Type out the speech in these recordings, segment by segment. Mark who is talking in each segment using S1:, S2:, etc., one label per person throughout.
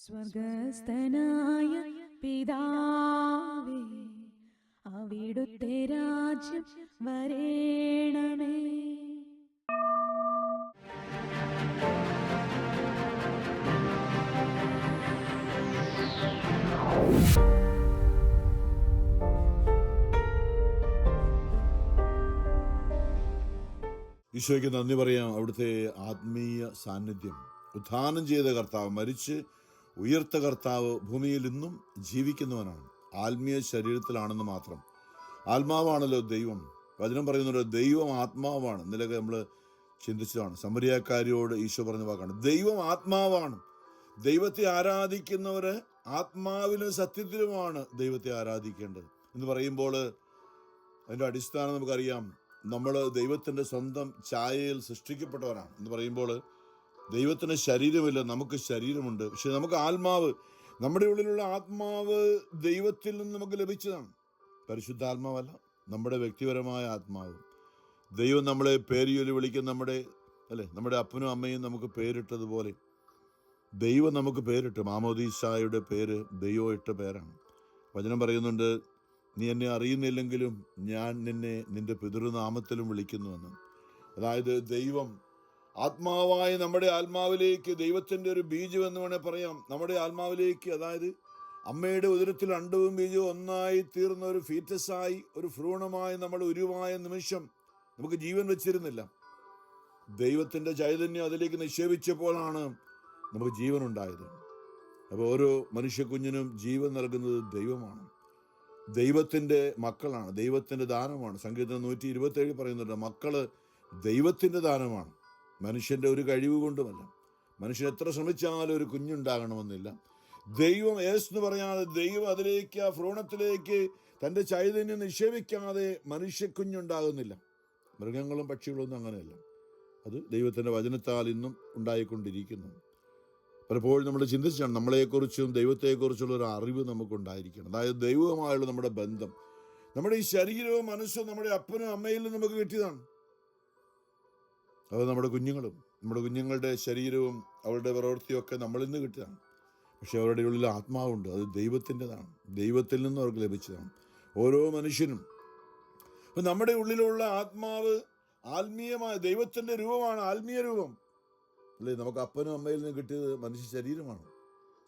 S1: സ്വർഗസ്ഥനായ പിതാവേ, അവിടുത്തെ രാജ്യം വരേണമേ.
S2: ഈശോയ്ക്ക് നന്ദി പറയാം. അവിടുത്തെ ആത്മീയ സാന്നിധ്യം, ഉത്ഥാനം ചെയ്ത കർത്താവ്, മരിച്ച് ഉയർത്ത കർത്താവ് ഭൂമിയിൽ ഇന്നും ജീവിക്കുന്നവനാണ്. ആത്മീയ ശരീരത്തിലാണെന്ന് മാത്രം. ആത്മാവാണല്ലോ ദൈവം. വചനം പറയുന്നുണ്ട്, ദൈവം ആത്മാവാണ്. ഇന്നലെയൊക്കെ നമ്മൾ ചിന്തിച്ചതാണ്. സമരിയാക്കാരിയോട് ഈശോ പറഞ്ഞ വാക്കാണ്, ദൈവം ആത്മാവാണ്. ദൈവത്തെ ആരാധിക്കുന്നവര് ആത്മാവിലും സത്യത്തിലുമാണ് ദൈവത്തെ ആരാധിക്കേണ്ടത് എന്ന് പറയുമ്പോൾ അതിൻ്റെ അടിസ്ഥാനം നമുക്കറിയാം. നമ്മൾ ദൈവത്തിൻ്റെ സ്വന്തം ഛായയിൽ സൃഷ്ടിക്കപ്പെട്ടവരാണ് എന്ന് പറയുമ്പോൾ ദൈവത്തിന് ശരീരമില്ല, നമുക്ക് ശരീരമുണ്ട്. പക്ഷെ നമുക്ക് ആത്മാവ്, നമ്മുടെ ഉള്ളിലുള്ള ആത്മാവ് ദൈവത്തിൽ നിന്ന് നമുക്ക് ലഭിച്ചതാണ്. പരിശുദ്ധാത്മാവല്ല, നമ്മുടെ വ്യക്തിപരമായ ആത്മാവ്. ദൈവം നമ്മളെ പേരിയൊലി വിളിക്കുന്ന നമ്മുടെ അപ്പനും അമ്മയും നമുക്ക് പേരിട്ടതുപോലെ ദൈവം നമുക്ക് പേരിട്ട്. മാമോദീസായുടെ പേര് ദൈവം ഇട്ട പേരാണ്. വചനം പറയുന്നുണ്ട്, നീ എന്നെ അറിയുന്നില്ലെങ്കിലും ഞാൻ നിന്നെ നിന്റെ പിതൃനാമത്തിലും വിളിക്കുന്നുവെന്ന്. അതായത് ദൈവം ആത്മാവായ നമ്മുടെ ആത്മാവിലേക്ക്, ദൈവത്തിൻ്റെ ഒരു ബീജം എന്ന് വേണേൽ പറയാം, നമ്മുടെ ആത്മാവിലേക്ക്, അതായത് അമ്മയുടെ ഉദരത്തിൽ അണ്ടവും ബീജവും ഒന്നായി തീർന്ന ഒരു ഫീറ്റസായി, ഒരു ഭ്രൂണമായി നമ്മൾ ഉരുവായ നിമിഷം നമുക്ക് ജീവൻ വെച്ചിരുന്നില്ല. ദൈവത്തിൻ്റെ ചൈതന്യം അതിലേക്ക് നിക്ഷേപിച്ചപ്പോഴാണ് നമുക്ക് ജീവൻ ഉണ്ടായത്. അപ്പോൾ ഓരോ മനുഷ്യ കുഞ്ഞിനും ജീവൻ നൽകുന്നത് ദൈവമാണ്. ദൈവത്തിൻ്റെ മക്കളാണ്, ദൈവത്തിൻ്റെ ദാനമാണ്. സങ്കീർത്തനം 127 പറയുന്നുണ്ട്, മക്കള് ദൈവത്തിൻ്റെ ദാനമാണ്, മനുഷ്യൻ്റെ ഒരു കഴിവ് കൊണ്ടുമല്ല. മനുഷ്യൻ എത്ര ശ്രമിച്ചാലും ഒരു കുഞ്ഞുണ്ടാകണമെന്നില്ല. ദൈവം എന്ന് പറയാതെ ദൈവം അതിലേക്ക്, ആ ഭ്രൂണത്തിലേക്ക് തൻ്റെ ചൈതന്യം നിക്ഷേപിക്കാതെ മനുഷ്യക്കുഞ്ഞുണ്ടാകുന്നില്ല. മൃഗങ്ങളും പക്ഷികളൊന്നും അങ്ങനെയല്ല. അത് ദൈവത്തിൻ്റെ വചനത്താൽ ഇന്നും ഉണ്ടായിക്കൊണ്ടിരിക്കുന്നു. പലപ്പോഴും നമ്മൾ ചിന്തിച്ചാണ്, നമ്മളെക്കുറിച്ചും ദൈവത്തെക്കുറിച്ചുള്ള ഒരു അറിവ് നമുക്കുണ്ടായിരിക്കണം. അതായത് ദൈവവുമായുള്ള നമ്മുടെ ബന്ധം, നമ്മുടെ ഈ ശരീരവും മനസ്സും നമ്മുടെ അപ്പനും അമ്മയിൽ നിന്ന് നമുക്ക് കിട്ടിയതാണ്. അത് നമ്മുടെ കുഞ്ഞുങ്ങളുടെ ശരീരവും അവരുടെ പ്രവൃത്തിയൊക്കെ നമ്മളിൽ നിന്ന് കിട്ടിയതാണ്. പക്ഷെ അവരുടെ ഉള്ളിൽ ആത്മാവുണ്ട്, അത് ദൈവത്തിൻ്റെതാണ്, ദൈവത്തിൽ നിന്ന് അവർക്ക് ലഭിച്ചതാണ്. ഓരോ മനുഷ്യനും. അപ്പം നമ്മുടെ ഉള്ളിലുള്ള ആത്മാവ് ആത്മീയമായ ദൈവത്തിൻ്റെ രൂപമാണ്, ആത്മീയ രൂപം അല്ലേ. നമുക്ക് അപ്പനും അമ്മയിൽ നിന്ന് കിട്ടിയത് മനുഷ്യ ശരീരമാണ്,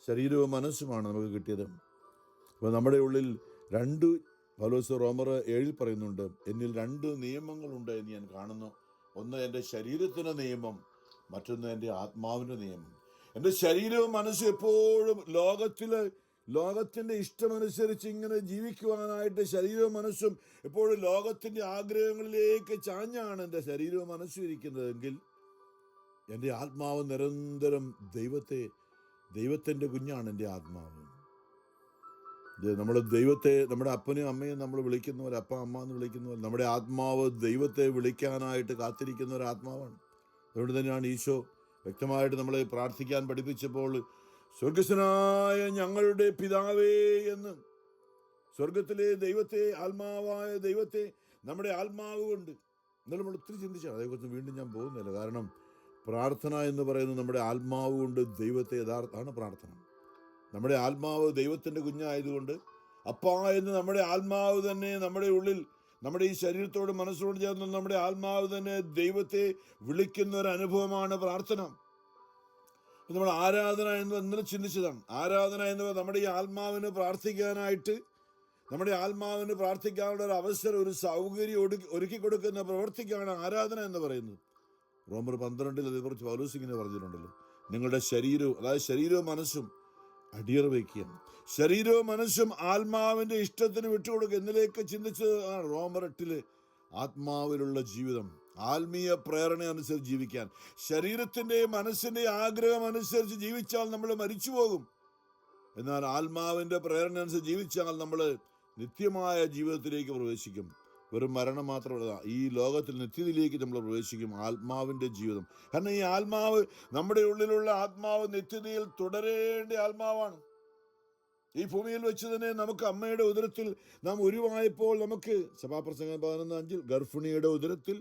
S2: ശരീരവും മനസ്സുമാണ് നമുക്ക് കിട്ടിയത്. അപ്പോൾ നമ്മുടെ ഉള്ളിൽ പൗലോസ് റോമർ 7 പറയുന്നുണ്ട്, എന്നിൽ 2 നിയമങ്ങളുണ്ട് എന്ന് ഞാൻ കാണുന്നു. ഒന്ന് എൻ്റെ ശരീരത്തിൻ്റെ നിയമം, മറ്റൊന്ന് എൻ്റെ ആത്മാവിൻ്റെ നിയമം. എൻ്റെ ശരീരവും മനസ്സും എപ്പോഴും ലോകത്തിൻ്റെ ഇഷ്ടമനുസരിച്ച് ഇങ്ങനെ ജീവിക്കുവാനായിട്ട് ശരീരവും മനസ്സും എപ്പോഴും ലോകത്തിൻ്റെ ആഗ്രഹങ്ങളിലേക്ക് ചാഞ്ഞാണ് എൻ്റെ ശരീരവും മനസ്സും ഇരിക്കുന്നതെങ്കിൽ എൻ്റെ ആത്മാവ് നിരന്തരം ദൈവത്തിൻ്റെ കുഞ്ഞാണ് എൻ്റെ ആത്മാവ്. നമ്മൾ ദൈവത്തെ, നമ്മുടെ അപ്പനും അമ്മയും നമ്മൾ വിളിക്കുന്ന പോലെ, അപ്പ അമ്മ എന്ന് വിളിക്കുന്ന പോലെ, നമ്മുടെ ആത്മാവ് ദൈവത്തെ വിളിക്കാനായിട്ട് കാത്തിരിക്കുന്ന ഒരു ആത്മാവാണ്. അതുകൊണ്ട് തന്നെയാണ് ഈശോ വ്യക്തമായിട്ട് നമ്മളെ പ്രാർത്ഥിക്കാൻ പഠിപ്പിച്ചപ്പോൾ, സ്വർഗസ്ഥനായ ഞങ്ങളുടെ പിതാവേ എന്ന്, സ്വർഗത്തിലെ ദൈവത്തെ, ആത്മാവായ ദൈവത്തെ നമ്മുടെ ആത്മാവ് കൊണ്ട്. എന്നാലും നമ്മൾ ഒത്തിരി ചിന്തിച്ചാണ്, അതേക്കുറിച്ച് വീണ്ടും ഞാൻ പോകുന്നില്ല. കാരണം പ്രാർത്ഥന എന്ന് പറയുന്നത് നമ്മുടെ ആത്മാവ് കൊണ്ട് ദൈവത്തെ യഥാർത്ഥമാണ് പ്രാർത്ഥന. നമ്മുടെ ആത്മാവ് ദൈവത്തിൻ്റെ കുഞ്ഞായതുകൊണ്ട് അപ്പാ എന്ന് നമ്മുടെ ആത്മാവ് തന്നെ നമ്മുടെ ഉള്ളിൽ, നമ്മുടെ ഈ ശരീരത്തോട് മനസ്സോട് ചേർന്ന് നമ്മുടെ ആത്മാവ് തന്നെ ദൈവത്തെ വിളിക്കുന്ന ഒരു അനുഭവമാണ് പ്രാർത്ഥന. നമ്മൾ ആരാധന എന്ന് ഇന്നലെ ചിന്തിച്ചതാണ്. ആരാധന എന്ന് നമ്മുടെ ഈ ആത്മാവിന് പ്രാർത്ഥിക്കാനായിട്ട്, നമ്മുടെ ആത്മാവിന് പ്രാർത്ഥിക്കാനുള്ള ഒരു അവസരം, ഒരു സൗകര്യം ഒരുക്കി കൊടുക്കുന്ന പ്രവൃത്തിക്കാണ് ആരാധന എന്ന് പറയുന്നത്. റോമർ 12 അതേക്കുറിച്ച് പൗലോസ് ഇങ്ങനെ പറഞ്ഞിട്ടുണ്ടല്ലോ, നിങ്ങളുടെ ശരീരവും, അതായത് ശരീരവും മനസ്സും അടിയറ വയ്ക്കുക. ശരീരവും മനസ്സും ആത്മാവിൻ്റെ ഇഷ്ടത്തിന് വിട്ടുകൊടുക്കുക. എന്നിലേക്ക് ചിന്തിച്ചത് റോമർ 8 ആത്മാവിലുള്ള ജീവിതം, ആത്മീയ പ്രേരണ അനുസരിച്ച് ജീവിക്കാൻ. ശരീരത്തിൻ്റെ മനസ്സിൻ്റെ ആഗ്രഹം അനുസരിച്ച് ജീവിച്ചാൽ നമ്മൾ മരിച്ചു പോകും. എന്നാൽ ആത്മാവിൻ്റെ പ്രേരണ അനുസരിച്ച് ജീവിച്ചാൽ നമ്മൾ നിത്യമായ ജീവിതത്തിലേക്ക് പ്രവേശിക്കും. വെറും മരണം മാത്രമല്ല, ഈ ലോകത്തിൽ നിത്യതയിലേക്ക് നമ്മൾ പ്രവേശിക്കും. ആത്മാവിൻ്റെ ജീവിതം. കാരണം ഈ ആത്മാവ്, നമ്മുടെ ഉള്ളിലുള്ള ആത്മാവ് നിത്യതയിൽ തുടരേണ്ട ആത്മാവാണ്. ഈ ഭൂമിയിൽ വെച്ച് തന്നെ നമുക്ക് അമ്മയുടെ ഉദരത്തിൽ നാം ഉരുവായപ്പോൾ നമുക്ക് സഭാപ്രസംഗം 11:5 ഗർഭിണിയുടെ ഉദരത്തിൽ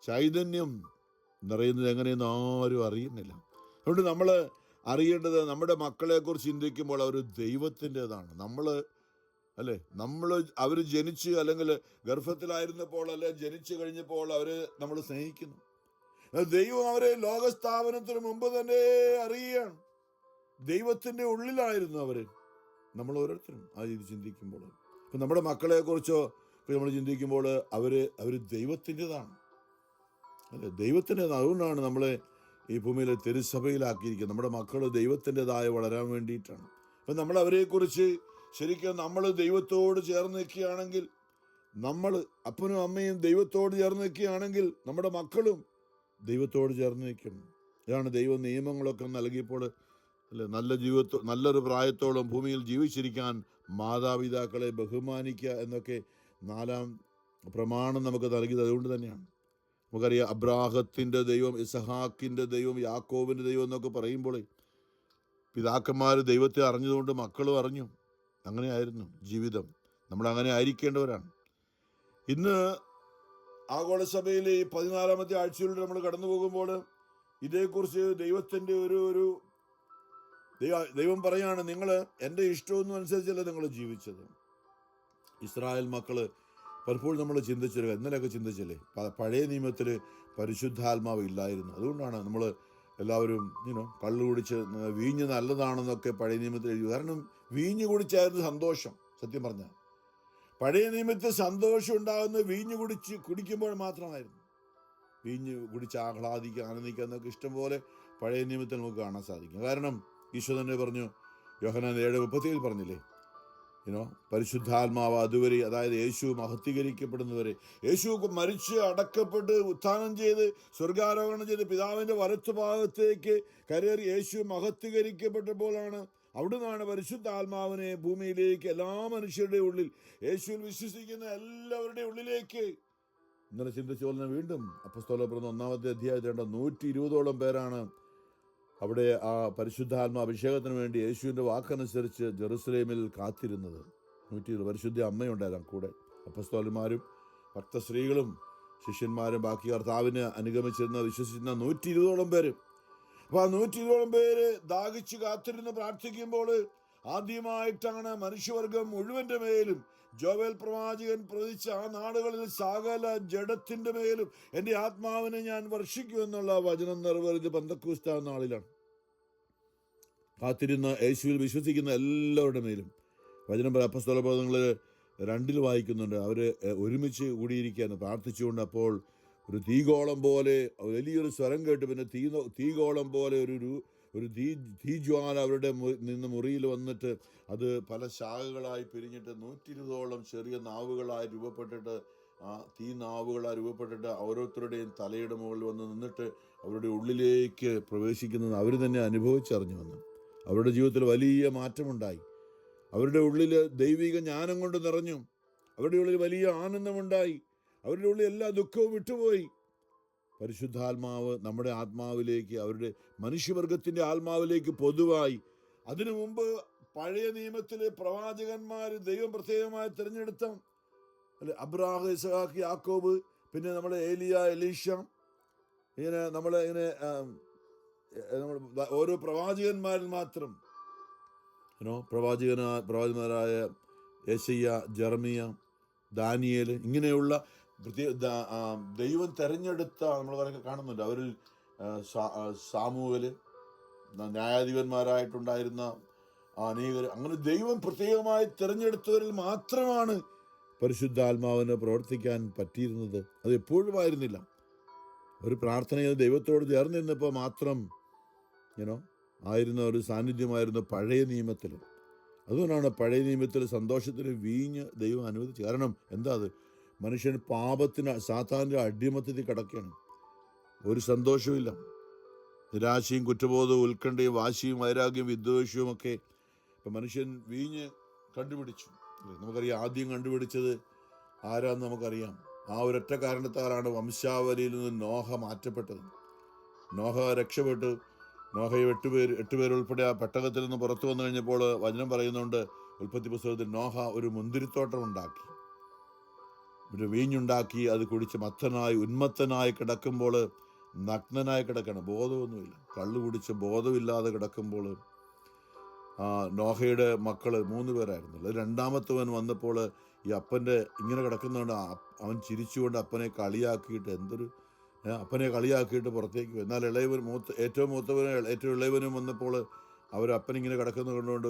S2: ചൈതന്യം നിറയുന്നത് എങ്ങനെയെന്ന് ആരും അറിയുന്നില്ല. അതുകൊണ്ട് നമ്മൾ അറിയേണ്ടത്, നമ്മുടെ മക്കളെക്കുറിച്ച് ചിന്തിക്കുമ്പോൾ അവർ ദൈവത്തിൻ്റെതാണ്. അവർ ജനിച്ച് അല്ലെങ്കിൽ ഗർഭത്തിലായിരുന്നപ്പോൾ അല്ലെ ജനിച്ചു കഴിഞ്ഞപ്പോൾ നമ്മൾ സ്നേഹിക്കുന്നു. ദൈവം അവരെ ലോകസ്ഥാപനത്തിന് മുമ്പ് തന്നെ അറിയുകയാണ്. ദൈവത്തിൻ്റെ ഉള്ളിലായിരുന്നു അവര്. നമ്മൾ ഓരോരുത്തരും ആ രീതി ചിന്തിക്കുമ്പോൾ, ഇപ്പം നമ്മുടെ മക്കളെക്കുറിച്ചോ നമ്മൾ ചിന്തിക്കുമ്പോൾ അവർ ദൈവത്തിൻ്റെതാണ്, അല്ലെ, ദൈവത്തിൻ്റെതാണ്. അതുകൊണ്ടാണ് നമ്മളെ ഈ ഭൂമിയിലെ തിരുസഭയിലാക്കിയിരിക്കുന്നത്. നമ്മുടെ മക്കൾ ദൈവത്തിൻ്റെതായി വളരാൻ വേണ്ടിയിട്ടാണ്. അപ്പം നമ്മൾ അവരെക്കുറിച്ച് ശരിക്കും നമ്മൾ ദൈവത്തോട് ചേർന്ന് നിൽക്കുകയാണെങ്കിൽ, നമ്മൾ അപ്പനും അമ്മയും ദൈവത്തോട് ചേർന്ന് നിൽക്കുകയാണെങ്കിൽ നമ്മുടെ മക്കളും ദൈവത്തോട് ചേർന്ന് നിൽക്കും. ഇതാണ് ദൈവ നിയമങ്ങളൊക്കെ നൽകിയപ്പോൾ അല്ലെ, നല്ലൊരു പ്രായത്തോളം ഭൂമിയിൽ ജീവിച്ചിരിക്കാൻ മാതാപിതാക്കളെ ബഹുമാനിക്കുക എന്നൊക്കെ 4-ാം പ്രമാണം നമുക്ക് നൽകിയത് അതുകൊണ്ട് തന്നെയാണ്. നമുക്കറിയാം, അബ്രാഹത്തിൻ്റെ ദൈവം, ഇസഹാക്കിൻ്റെ ദൈവം, യാക്കോബിൻ്റെ ദൈവം എന്നൊക്കെ പറയുമ്പോൾ പിതാക്കന്മാർ ദൈവത്തെ അറിഞ്ഞതുകൊണ്ട് മക്കളും അറിഞ്ഞു. അങ്ങനെയായിരുന്നു ജീവിതം. നമ്മളങ്ങനെ ആയിരിക്കേണ്ടവരാണ്. ഇന്ന് ആഗോളസഭയിലെ 14-ാമത്തെ ആഴ്ചയിലൂടെ നമ്മൾ കടന്നു പോകുമ്പോൾ ഇതേക്കുറിച്ച് ദൈവത്തിൻ്റെ ദൈവം പറയാണ്, നിങ്ങൾ എൻ്റെ ഇഷ്ടമൊന്നും അനുസരിച്ചല്ല നിങ്ങൾ ജീവിച്ചത്. ഇസ്രായേൽ മക്കള് പലപ്പോഴും നമ്മൾ ചിന്തിച്ചിരുക, ഇന്നലെയൊക്കെ ചിന്തിച്ചില്ലേ, പഴയ നിയമത്തിൽ പരിശുദ്ധാത്മാവ് ഇല്ലായിരുന്നു. അതുകൊണ്ടാണ് നമ്മൾ എല്ലാവരും കള്ളു കുടിച്ച് വീഞ്ഞ് നല്ലതാണെന്നൊക്കെ പഴയ നിയമത്തിൽ എഴുതി. കാരണം വീഞ്ഞ് കുടിച്ചായിരുന്നു സന്തോഷം. സത്യം പറഞ്ഞാൽ പഴയ നിയമത്തിൽ സന്തോഷം ഉണ്ടാകുന്നത് വീഞ്ഞ് കുടിക്കുമ്പോൾ മാത്രമായിരുന്നു. വീഞ്ഞ് കുടിച്ച് ആഹ്ലാദിക്കുക, ആനന്ദിക്കുക എന്നൊക്കെ ഇഷ്ടംപോലെ പഴയ നിയമത്തിൽ നമുക്ക് കാണാൻ സാധിക്കും. കാരണം ഈശോ തന്നെ പറഞ്ഞു, യോഹന്നാൻ 7:37 പറഞ്ഞില്ലേ, പരിശുദ്ധാത്മാവ് അതുവരെ, അതായത് യേശു മഹത്വീകരിക്കപ്പെടുന്നവരെ, യേശു മരിച്ച് അടക്കപ്പെട്ട് ഉത്ഥാനം ചെയ്ത് സ്വർഗാരോഹണം ചെയ്ത് പിതാവിൻ്റെ വലത്തുഭാഗത്തേക്ക് കയറി യേശു മഹത്വീകരിക്കപ്പെട്ടപ്പോഴാണ് അവിടുന്നാണ് പരിശുദ്ധാത്മാവിനെ ഭൂമിയിലേക്ക് എല്ലാ മനുഷ്യരുടെ ഉള്ളിൽ, യേശുവിൽ വിശ്വസിക്കുന്ന എല്ലാവരുടെ ഉള്ളിലേക്ക്. ഇന്നലെ ചിന്തിച്ചു പോലെ വീണ്ടും അപ്പോസ്തലപ്രവൃത്തി 1-ാമത്തെ അധ്യായത്തിൽ 120ഓളം പേരാണ് അവിടെ ആ പരിശുദ്ധാത്മ അഭിഷേകത്തിന് വേണ്ടി യേശുവിൻ്റെ വാക്കനുസരിച്ച് ജെറുസലേമിൽ കാത്തിരുന്നത്. 120 പരിശുദ്ധ അമ്മയുണ്ടായിരുന്നു കൂടെ. അപ്പോസ്തലന്മാരും ഭക്തസ്ത്രീകളും ശിഷ്യന്മാരും ബാക്കി കർത്താവിനെ അനുഗമിച്ചിരുന്ന വിശ്വസിച്ചിരുന്ന 120ഓളം പേര്. അപ്പോൾ ആ 120ഓളം പേര് ദാഹിച്ച് കാത്തിരുന്ന് പ്രാർത്ഥിക്കുമ്പോൾ ആദ്യമായിട്ടാണ് മനുഷ്യവർഗം മുഴുവൻ്റെ മേലും ജോവേൽ പ്രവാചകൻ പ്രവചിച്ച ആ നാടുകളിൽ സകല ജഡത്തിൻ്റെ മേലും എൻ്റെ ആത്മാവിനെ ഞാൻ വർഷിക്കുമെന്നുള്ള വചനം നിറവേറിയത് പെന്തക്കോസ്ത് നാളിലാണ്. കാത്തിരുന്ന യേശുവിൽ വിശ്വസിക്കുന്ന എല്ലാവരുടെ മേലും വചനം അപ്പോസ്തലപ്രവർത്തനങ്ങൾ 2 വായിക്കുന്നുണ്ട്. അവർ ഒരുമിച്ച് കൂടിയിരിക്കുകയാണ് പ്രാർത്ഥിച്ചുകൊണ്ട്. അപ്പോൾ ഒരു തീഗോളം പോലെ വലിയൊരു സ്വരം കേട്ട്, പിന്നെ തീഗോളം പോലെ ഒരു തീജ്വാല അവരുടെ നിന്ന് മുറിയിൽ വന്നിട്ട് അത് പല ശാഖകളായി പിരിഞ്ഞിട്ട് 120ഓളം ചെറിയ നാവുകളായി രൂപപ്പെട്ടിട്ട്, ആ നാവുകളായി രൂപപ്പെട്ടിട്ട് ഓരോരുത്തരുടെയും തലയുടെ മുകളിൽ വന്ന് നിന്നിട്ട് അവരുടെ ഉള്ളിലേക്ക് പ്രവേശിക്കുന്നത് അവർ തന്നെ അനുഭവിച്ചറിഞ്ഞു വന്നു. അവരുടെ ജീവിതത്തിൽ വലിയ മാറ്റമുണ്ടായി. അവരുടെ ഉള്ളിൽ ദൈവിക ജ്ഞാനം കൊണ്ട് നിറഞ്ഞു. അവരുടെ ഉള്ളിൽ വലിയ ആനന്ദമുണ്ടായി. അവരുടെ ഉള്ളിൽ എല്ലാ ദുഃഖവും വിട്ടുപോയി. പരിശുദ്ധാത്മാവ് നമ്മുടെ ആത്മാവിലേക്ക്, അവരുടെ മനുഷ്യവർഗത്തിൻ്റെ ആത്മാവിലേക്ക് പൊതുവായി. അതിനു മുമ്പ് പഴയ നിയമത്തിലെ പ്രവാചകന്മാർ ദൈവം പ്രത്യേകമായി തിരഞ്ഞെടുത്ത അബ്രാഹാം, ഇസഹാക്ക്, യാക്കോബ്, പിന്നെ നമ്മുടെ ഏലിയ, എലീഷ, നമ്മൾ ഓരോ പ്രവാചകന്മാരിൽ മാത്രം പ്രവാചകന്മാരായ യെശയ്യ, ജെറമിയ, ദാനിയേൽ, ഇങ്ങനെയുള്ള ദൈവം തെരഞ്ഞെടുത്ത നമ്മൾ കാണുന്നുണ്ട്. അവരിൽ സാമൂഹല്, ന്യായാധിപന്മാരായിട്ടുണ്ടായിരുന്ന അനേകർ, അങ്ങനെ ദൈവം പ്രത്യേകമായി തിരഞ്ഞെടുത്തവരിൽ മാത്രമാണ് പരിശുദ്ധാത്മാവിന് പ്രവർത്തിക്കാൻ പറ്റിയിരുന്നത്. അത് എപ്പോഴും ആയിരുന്നില്ല. ഒരു പ്രാർത്ഥനയിൽ ദൈവത്തോട് ചേർന്നിരുന്നപ്പോൾ മാത്രം ആയിരുന്ന ഒരു സാന്നിധ്യമായിരുന്നു പഴയ നിയമത്തിൽ. അതുകൊണ്ടാണ് പഴയ നിയമത്തിൽ സന്തോഷത്തിന് വീഞ്ഞ് ദൈവം അനുവദിച്ചു. കാരണം എന്താ, അത് മനുഷ്യൻ പാപത്തിന്, സാത്താൻ്റെ അടിമത്തത്തിൽ കിടക്കുകയാണ്. ഒരു സന്തോഷവുമില്ല. നിരാശയും കുറ്റബോധവും ഉത്കണ്ഠയും വാശിയും വൈരാഗ്യവും വിദ്വേഷവും ഒക്കെ ഇപ്പം മനുഷ്യൻ വീഞ്ഞ് കണ്ടുപിടിച്ചു. നമുക്കറിയാം, ആദ്യം കണ്ടുപിടിച്ചത് ആരാന്ന് നമുക്കറിയാം. ആ ഒരൊറ്റ കാരണത്താലാണ് വംശാവലിയിൽ നിന്ന് നോഹ മാറ്റപ്പെട്ടത്. നോഹ രക്ഷപ്പെട്ടു. നോഹയെ 8 പേരുൾപ്പെടെ ആ പെട്ടകത്തിൽ നിന്ന് പുറത്തു വന്നു കഴിഞ്ഞപ്പോൾ വചനം പറയുന്നുണ്ട്, ഉൽപ്പത്തി പുസ്തകത്തിൽ, നോഹ ഒരു മുന്തിരിത്തോട്ടം ഉണ്ടാക്കി, ഒരു വീഞ്ഞുണ്ടാക്കി, അത് കുടിച്ച് മത്തനായി ഉന്മത്തനായി കിടക്കുമ്പോൾ നഗ്നനായി കിടക്കണം, ബോധമൊന്നുമില്ല. കള്ളു കുടിച്ച് ബോധമില്ലാതെ കിടക്കുമ്പോൾ നോഹയുടെ മക്കൾ 3 പേരായിരുന്നല്ലോ. രണ്ടാമത്തവൻ വന്നപ്പോൾ ഈ അപ്പൻ്റെ ഇങ്ങനെ കിടക്കുന്നതുകൊണ്ട് അവൻ ചിരിച്ചുകൊണ്ട് അപ്പനെ കളിയാക്കിയിട്ട് പുറത്തേക്ക് പോയി. എന്നാൽ ഏറ്റവും മൂത്തവനും ഏറ്റവും ഇളയവനും വന്നപ്പോൾ അപ്പനിങ്ങനെ കിടക്കുന്നത് കൊണ്ടുകൊണ്ട്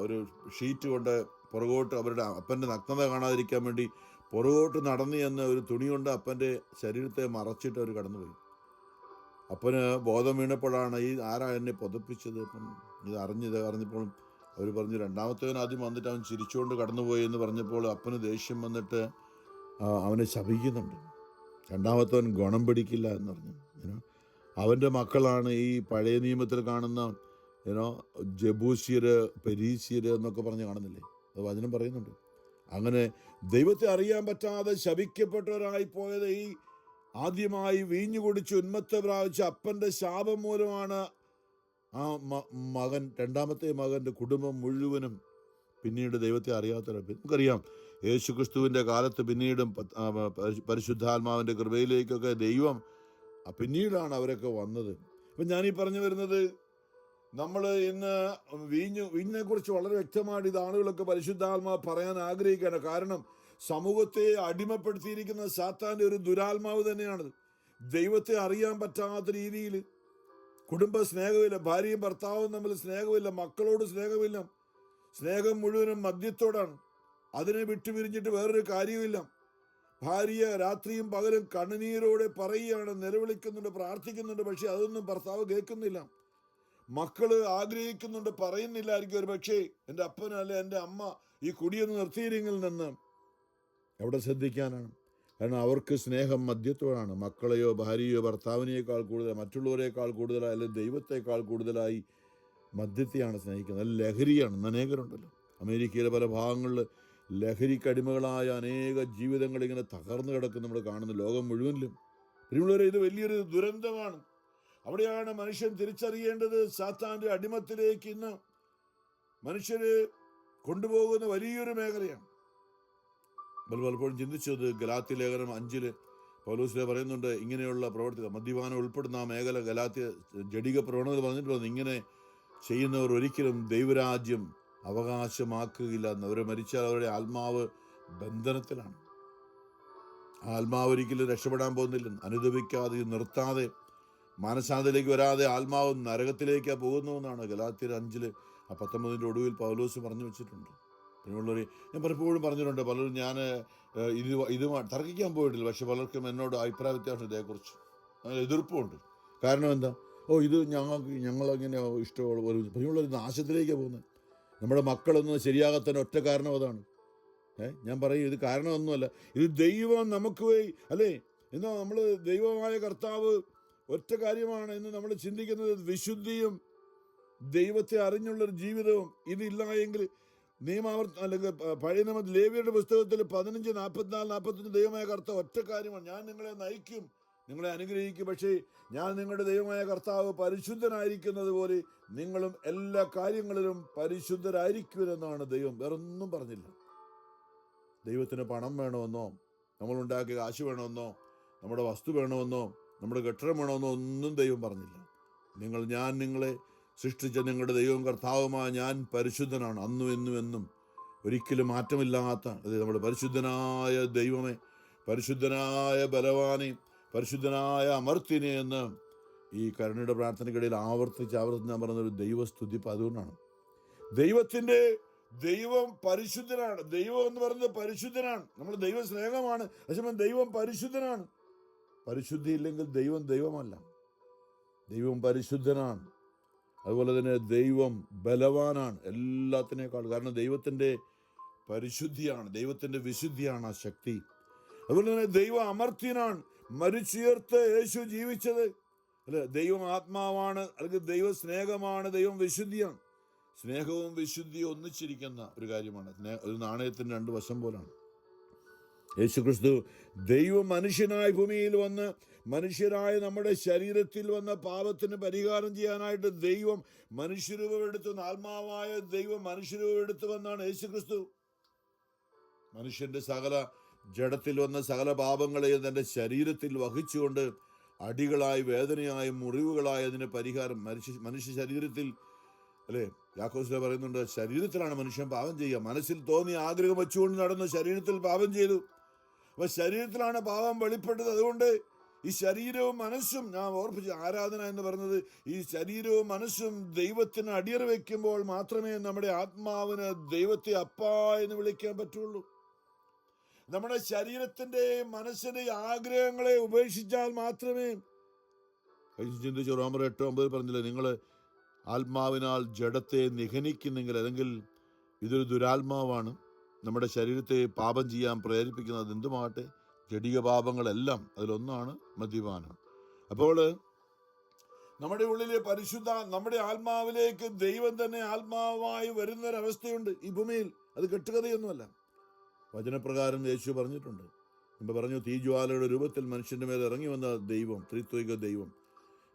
S2: ഒരു ഷീറ്റ് കൊണ്ട് പുറകോട്ട് അവരുടെ അപ്പൻ്റെ നഗ്നത കാണാതിരിക്കാൻ വേണ്ടി പുറകോട്ട് നടന്നു ചെന്ന് ഒരു തുണി കൊണ്ട് അപ്പൻ്റെ ശരീരത്തെ മറച്ചിട്ട് അവർ കടന്നുപോയി. അപ്പന് ബോധം വീണപ്പോഴാണ് ആരാ എന്നെ പുതപ്പിച്ചത്. അപ്പം അറിഞ്ഞപ്പോൾ അവർ പറഞ്ഞു, രണ്ടാമത്തവൻ ആദ്യം വന്നിട്ട് അവൻ ചിരിച്ചുകൊണ്ട് കടന്നുപോയി എന്ന് പറഞ്ഞപ്പോൾ അപ്പന് ദേഷ്യം വന്നിട്ട് അവനെ ശപിക്കുന്നുണ്ട്. രണ്ടാമത്തവൻ ഗുണം പിടിക്കില്ല എന്ന് പറഞ്ഞു. അവൻ്റെ മക്കളാണ് ഈ പഴയ നിയമത്തിൽ കാണുന്ന ജബൂസിയർ, പെരീസിയർ എന്നൊക്കെ പറഞ്ഞ് കാണുന്നില്ലേ, അത് വചനം പറയുന്നുണ്ട്. അങ്ങനെ ദൈവത്തെ അറിയാൻ പറ്റാതെ ശപിക്കപ്പെട്ടവരായി പോയത് ഈ ആദ്യമായി വീഞ്ഞു കുടിച്ച് ഉന്മത്ത പ്രാപിച്ച അപ്പൻ്റെ ശാപം മൂലമാണ് ആ രണ്ടാമത്തെ മകൻ്റെ കുടുംബം മുഴുവനും പിന്നീട് ദൈവത്തെ അറിയാത്തവരാണ്. നമുക്കറിയാം യേശുക്രിസ്തുവിൻ്റെ കാലത്ത് പിന്നീടും പരിശുദ്ധാത്മാവിൻ്റെ കൃപയിലേക്കൊക്കെ ദൈവം പിന്നീടാണ് അവരൊക്കെ വന്നത്. അപ്പം ഞാനീ പറഞ്ഞു വരുന്നത്, നമ്മൾ ഇന്ന് വീഞ്ഞിനെ കുറിച്ച് വളരെ വ്യക്തമായിട്ട് ഇത് ആളുകളൊക്കെ പരിശുദ്ധാത്മാവ് പറയാൻ ആഗ്രഹിക്കുകയാണ്. കാരണം സമൂഹത്തെ അടിമപ്പെടുത്തിയിരിക്കുന്ന സാത്താൻ്റെ ഒരു ദുരാത്മാവ് തന്നെയാണത്. ദൈവത്തെ അറിയാൻ പറ്റാത്ത രീതിയിൽ കുടുംബ സ്നേഹമില്ല, ഭാര്യയും ഭർത്താവും തമ്മിൽ സ്നേഹമില്ല, മക്കളോട് സ്നേഹമില്ല, സ്നേഹം മുഴുവനും മദ്യത്തോടാണ്. അതിനെ വിട്ടുപിരിഞ്ഞിട്ട് വേറൊരു കാര്യമില്ല. ഭാര്യ രാത്രിയും പകലും കണ്ണുനീരോടെ പറയുകയാണ്, നിലവിളിക്കുന്നുണ്ട്, പ്രാർത്ഥിക്കുന്നുണ്ട്, പക്ഷെ അതൊന്നും ഭർത്താവ് കേൾക്കുന്നില്ല. മക്കള് ആഗ്രഹിക്കുന്നുണ്ട്, പറയുന്നില്ലായിരിക്കും ഒരു പക്ഷേ, എൻ്റെ അപ്പൻ അല്ലെ എൻ്റെ അമ്മ ഈ കുടിയൊന്ന് നിർത്തിയില്ലെങ്കിൽ നിന്ന് എവിടെ ശ്രദ്ധിക്കാനാണ്? കാരണം അവർക്ക് സ്നേഹം മദ്യത്തോടാണ്. മക്കളെയോ ഭാര്യയോ ഭർത്താവിനേക്കാൾ കൂടുതൽ, മറ്റുള്ളവരെക്കാൾ കൂടുതലായി, അല്ലെങ്കിൽ ദൈവത്തെക്കാൾ കൂടുതലായി മദ്യത്തെയാണ് സ്നേഹിക്കുന്നത്. അത് ലഹരിയാണ്. അനേകരുണ്ടല്ലോ അമേരിക്കയിലെ പല ഭാഗങ്ങളിൽ ലഹരിക്കടിമകളായ അനേക ജീവിതങ്ങൾ ഇങ്ങനെ തകർന്നു കിടക്കും നമ്മൾ കാണുന്നു, ലോകം മുഴുവനിലും. ഇതിനുള്ളവരെ ഇത് വലിയൊരു ദുരന്തമാണ്. അവിടെയാണ് മനുഷ്യൻ തിരിച്ചറിയേണ്ടത്. സാത്താൻ്റെ അടിമത്തിലേക്ക് ഇന്ന് മനുഷ്യരെ കൊണ്ടുപോകുന്ന വലിയൊരു മേഖലയാണ്. പലപ്പോഴും ചിന്തിച്ചത് ഗലാത്യ ലേഖനം 5 പൗലോസ് പറയുന്നുണ്ട്, ഇങ്ങനെയുള്ള പ്രവർത്തി മദ്യപാനം ഉൾപ്പെടുന്ന ആ മേഖല ഗലാത്യ ജഡിക പ്രവണത പറഞ്ഞിട്ട് ഇങ്ങനെ ചെയ്യുന്നവർ ഒരിക്കലും ദൈവരാജ്യം അവകാശമാക്കുകയില്ല എന്ന്. അവർ മരിച്ചാൽ അവരുടെ ആത്മാവ് ബന്ധനത്തിലാണ്. ആത്മാവ് ഒരിക്കലും രക്ഷപ്പെടാൻ പോകുന്നില്ല. അനുദപിക്കാതെ നിർത്താതെ മാനസാന്തരത്തിലേക്ക് വരാതെ ആത്മാവ് നരകത്തിലേക്കാണ് പോകുന്നതെന്നാണ് ഗലാത്യർ 5:19 ഒടുവിൽ പൗലോസ് പറഞ്ഞു വെച്ചിട്ടുണ്ട്. പിന്നെയുള്ളവർ ഞാൻ പലപ്പോഴും പറഞ്ഞിട്ടുണ്ട്, പലരും ഞാൻ ഇത് തർക്കിക്കാൻ പോയിട്ടില്ല, പക്ഷെ പലർക്കും എന്നോട് അഭിപ്രായ വ്യത്യാസം ഇതേക്കുറിച്ച് എതിർപ്പുമുണ്ട്. കാരണം എന്താ? ഇത് ഞങ്ങളങ്ങനെ ഇഷ്ടമുള്ള പോലെ. പിന്നെയുള്ളവർ നാശത്തിലേക്കാണ് പോകുന്നത്. നമ്മുടെ മക്കളൊന്നും ശരിയാകത്തന്നെ ഒറ്റ കാരണം അതാണ്. ഞാൻ പറയും, ഇത് കാരണമൊന്നുമല്ല, ഇത് ദൈവം നമുക്ക് അല്ലേ. എന്നാൽ നമ്മൾ ദൈവമായ കർത്താവ് ഒറ്റ കാര്യമാണ് ഇന്ന് നമ്മൾ ചിന്തിക്കുന്നത്, വിശുദ്ധിയും ദൈവത്തെ അറിഞ്ഞുള്ളൊരു ജീവിതവും. ഇതില്ല എങ്കിൽ അല്ലെങ്കിൽ പഴയ നിയമ ലേവ്യരുടെ പുസ്തകത്തിൽ 15, 44, 45 ദൈവമായ കർത്താവ് ഒറ്റ കാര്യമാണ്, ഞാൻ നിങ്ങളെ നയിക്കും, നിങ്ങളെ അനുഗ്രഹിക്കും, പക്ഷേ ഞാൻ നിങ്ങളുടെ ദൈവമായ കർത്താവ് പരിശുദ്ധനായിരിക്കുന്നത് പോലെ നിങ്ങളും എല്ലാ കാര്യങ്ങളിലും പരിശുദ്ധരായിരിക്കുമെന്നാണ് ദൈവം. വേറൊന്നും പറഞ്ഞില്ല. ദൈവത്തിന് പണം വേണമെന്നോ, നമ്മളുണ്ടാക്കിയ കാശ് വേണമെന്നോ, നമ്മുടെ വസ്തു വേണമെന്നോ, നമ്മുടെ കെട്ടിടം വേണമെന്നോ ഒന്നും ദൈവം പറഞ്ഞില്ല. ഞാൻ നിങ്ങളെ സൃഷ്ടിച്ച നിങ്ങളുടെ ദൈവം കർത്താവുമായ ഞാൻ പരിശുദ്ധനാണ്, അന്നും എന്നും എന്നും ഒരിക്കലും മാറ്റമില്ലാത്ത നമ്മുടെ പരിശുദ്ധനായ ദൈവമേ, പരിശുദ്ധനായ ബലവാനെ, പരിശുദ്ധനായ അമർത്തിനെ എന്ന് ഈ കരുണയുടെ പ്രാർത്ഥനയ്ക്കിടയിൽ ആവർത്തിച്ച് ഞാൻ പറഞ്ഞൊരു ദൈവസ്തുതി. അതുകൊണ്ടാണ് ദൈവം പരിശുദ്ധനാണ്. ദൈവം എന്ന് പറയുന്നത് പരിശുദ്ധനാണ്. നമ്മൾ ദൈവ സ്നേഹമാണ്, പക്ഷേ ദൈവം പരിശുദ്ധനാണ്. പരിശുദ്ധി ഇല്ലെങ്കിൽ ദൈവമല്ല. ദൈവം പരിശുദ്ധനാണ്. അതുപോലെ തന്നെ ദൈവം ബലവാനാണ് എല്ലാത്തിനേക്കാൾ. കാരണം ദൈവത്തിൻ്റെ പരിശുദ്ധിയാണ്, ദൈവത്തിൻ്റെ വിശുദ്ധിയാണ് ആ ശക്തി. അതുപോലെ തന്നെ ദൈവം അമർത്യനാണ്. മരിച്ചുയർത്ത് യേശു ജീവിച്ചത് അല്ലെ, ദൈവം ആത്മാവാണ്, അല്ലെങ്കിൽ ദൈവ സ്നേഹമാണ്, ദൈവം വിശുദ്ധിയാണ്. സ്നേഹവും വിശുദ്ധിയും ഒന്നിച്ചിരിക്കുന്ന ഒരു കാര്യമാണ്. ഒരു നാണയത്തിന് 2 വശം പോലാണ്. യേശുക്രിസ്തു ദൈവം മനുഷ്യനായി ഭൂമിയിൽ വന്ന് മനുഷ്യരായ നമ്മുടെ ശരീരത്തിൽ വന്ന പാപത്തിന് പരിഹാരം ചെയ്യാനായിട്ട് ദൈവം മനുഷ്യരൂപമെടുത്തു. ആത്മാവായ ദൈവം മനുഷ്യരൂപമെടുത്തു വന്നാണ് യേശുക്രിസ്തു. മനുഷ്യന്റെ സകല ജഡത്തിൽ വന്ന സകല പാപങ്ങളെയും തൻ്റെ ശരീരത്തിൽ വഹിച്ചുകൊണ്ട് അടികളായി, വേദനയായും, മുറിവുകളായി അതിന് പരിഹാരം മനുഷ്യ ശരീരത്തിൽ, അല്ലേ? യാക്കോബ് പറയുന്നുണ്ട്, ശരീരത്തിലാണ് മനുഷ്യൻ പാപം ചെയ്യുക. മനസ്സിൽ തോന്നിയ ആഗ്രഹം വെച്ചുകൊണ്ട് നടന്ന് ശരീരത്തിൽ പാപം ചെയ്തു. അപ്പൊ ശരീരത്തിലാണ് പാപം വെളിപ്പെട്ടത്. അതുകൊണ്ട് ഈ ശരീരവും മനസ്സും, ഞാൻ ഓർപ്പിച്ചു, ആരാധന എന്ന് പറയുന്നത് ഈ ശരീരവും മനസ്സും ദൈവത്തിന് അടിയറ വയ്ക്കുമ്പോൾ മാത്രമേ നമ്മുടെ ആത്മാവിന് ദൈവത്തെ അപ്പാ എന്ന് വിളിക്കാൻ പറ്റുള്ളൂ. നമ്മുടെ ശരീരത്തിന്റെയും മനസ്സിന്റെയും ആഗ്രഹങ്ങളെ ഉപേക്ഷിച്ചാൽ മാത്രമേ, ചിന്തിച്ചു, റോമർ 8:9 പറഞ്ഞില്ലേ, നിങ്ങൾ ആത്മാവിനാൽ ജഡത്തെ നിഹനിക്കുന്നെങ്കിൽ, അല്ലെങ്കിൽ ഇതൊരു ദുരാത്മാവാണ് നമ്മുടെ ശരീരത്തെ പാപം ചെയ്യാൻ പ്രേരിപ്പിക്കുന്നത്. എന്തുമാകട്ടെ, ജഡിക പാപങ്ങളെല്ലാം അതിലൊന്നാണ് മദ്യപാനം. അപ്പോൾ നമ്മുടെ ഉള്ളിലെ നമ്മുടെ ആത്മാവിലേക്ക് ദൈവം തന്നെ ആത്മാവായി വരുന്നൊരവസ്ഥയുണ്ട് ഈ ഭൂമിയിൽ. അത് കെട്ടുകഥയൊന്നുമല്ല. വചനപ്രകാരം യേശു പറഞ്ഞിട്ടുണ്ട്. മുമ്പ് പറഞ്ഞു, തീജ്വാലയുടെ രൂപത്തിൽ മനുഷ്യന്റെ മേൽ ഇറങ്ങി വന്ന ദൈവം, ത്രിത്വിക ദൈവം.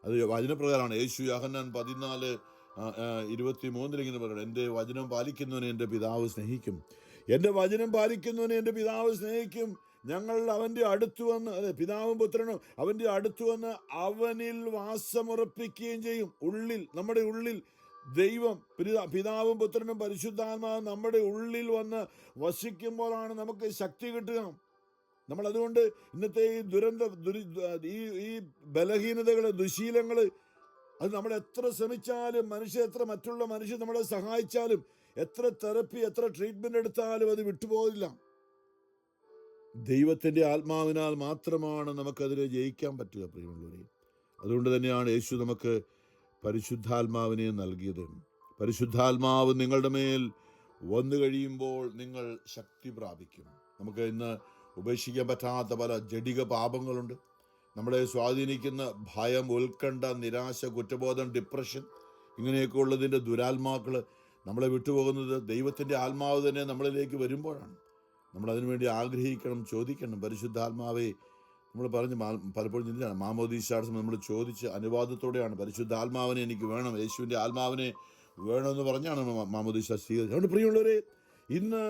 S2: അത് വചനപ്രകാരമാണ്. യേശു യോഹന്നാൻ 14:23 ഇങ്ങനെ പറയുന്നത്, എൻ്റെ വചനം പാലിക്കുന്നവനെ എൻ്റെ പിതാവ് സ്നേഹിക്കും, എൻ്റെ വചനം പാലിക്കുന്നവനെ എൻ്റെ പിതാവ് സ്നേഹിക്കും, ഞങ്ങൾ അവൻ്റെ അടുത്ത് വന്ന്, അതെ, പിതാവും പുത്രനും അവൻ്റെ അടുത്ത് വന്ന് അവനിൽ വാസമുറപ്പിക്കുകയും ചെയ്യും. ഉള്ളിൽ, നമ്മുടെ ഉള്ളിൽ ദൈവം, പിതാവും പുത്രനും പരിശുദ്ധാത്മാവും നമ്മുടെ ഉള്ളിൽ വന്ന് വസിക്കുമ്പോഴാണ് നമുക്ക് ശക്തി കിട്ടുക. നമ്മൾ അതുകൊണ്ട് ഇന്നത്തെ ഈ ഈ ബലഹീനതകള്, ദുശീലങ്ങള്, അത് നമ്മൾ എത്ര ശ്രമിച്ചാലും, മറ്റുള്ള മനുഷ്യർ നമ്മളെ സഹായിച്ചാലും, എത്ര തെറപ്പി, എത്ര ട്രീറ്റ്മെന്റ് എടുത്താലും അത് വിട്ടുപോകില്ല. ദൈവത്തിന്റെ ആത്മാവിനാൽ മാത്രമാണ് നമുക്കതിനെ ജയിക്കാൻ പറ്റുക, പ്രിയമുള്ളവരെ. അതുകൊണ്ട് തന്നെയാണ് യേശു നമുക്ക് പരിശുദ്ധാത്മാവിനെ നൽകിയത്. പരിശുദ്ധാത്മാവ് നിങ്ങളുടെ മേൽ വന്നു കഴിയുമ്പോൾ നിങ്ങൾ ശക്തി പ്രാപിക്കും. നമുക്ക് ഇന്ന് ഉപേക്ഷിക്കാൻ പറ്റാത്ത പല ജഡിക പാപങ്ങളുണ്ട്. നമ്മളെ സ്വാധീനിക്കുന്ന ഭയം, ഉത്കണ്ഠ, നിരാശ, കുറ്റബോധം, ഡിപ്രഷൻ, ഇങ്ങനെയൊക്കെ ഉള്ളതിൻ്റെ ദുരാത്മാക്കൾ നമ്മളെ വിട്ടുപോകുന്നത് ദൈവത്തിൻ്റെ ആത്മാവ് തന്നെ നമ്മളിലേക്ക് വരുമ്പോഴാണ്. നമ്മളതിനുവേണ്ടി ആഗ്രഹിക്കണം, ചോദിക്കണം. പരിശുദ്ധാത്മാവെ, നമ്മൾ പറഞ്ഞ് പലപ്പോഴും ചിന്തിച്ചാണ്, മാമോദീസാട് നമ്മൾ ചോദിച്ച് അനുവാദത്തോടെയാണ് പരിശുദ്ധാത്മാവിനെ എനിക്ക് വേണം, യേശുവിൻ്റെ ആത്മാവിനെ വേണമെന്ന് പറഞ്ഞാണ് മാമോദീസ സ്വീകരിച്ചത്. അതുകൊണ്ട് പ്രിയമുള്ളവരെ, ഇന്ന്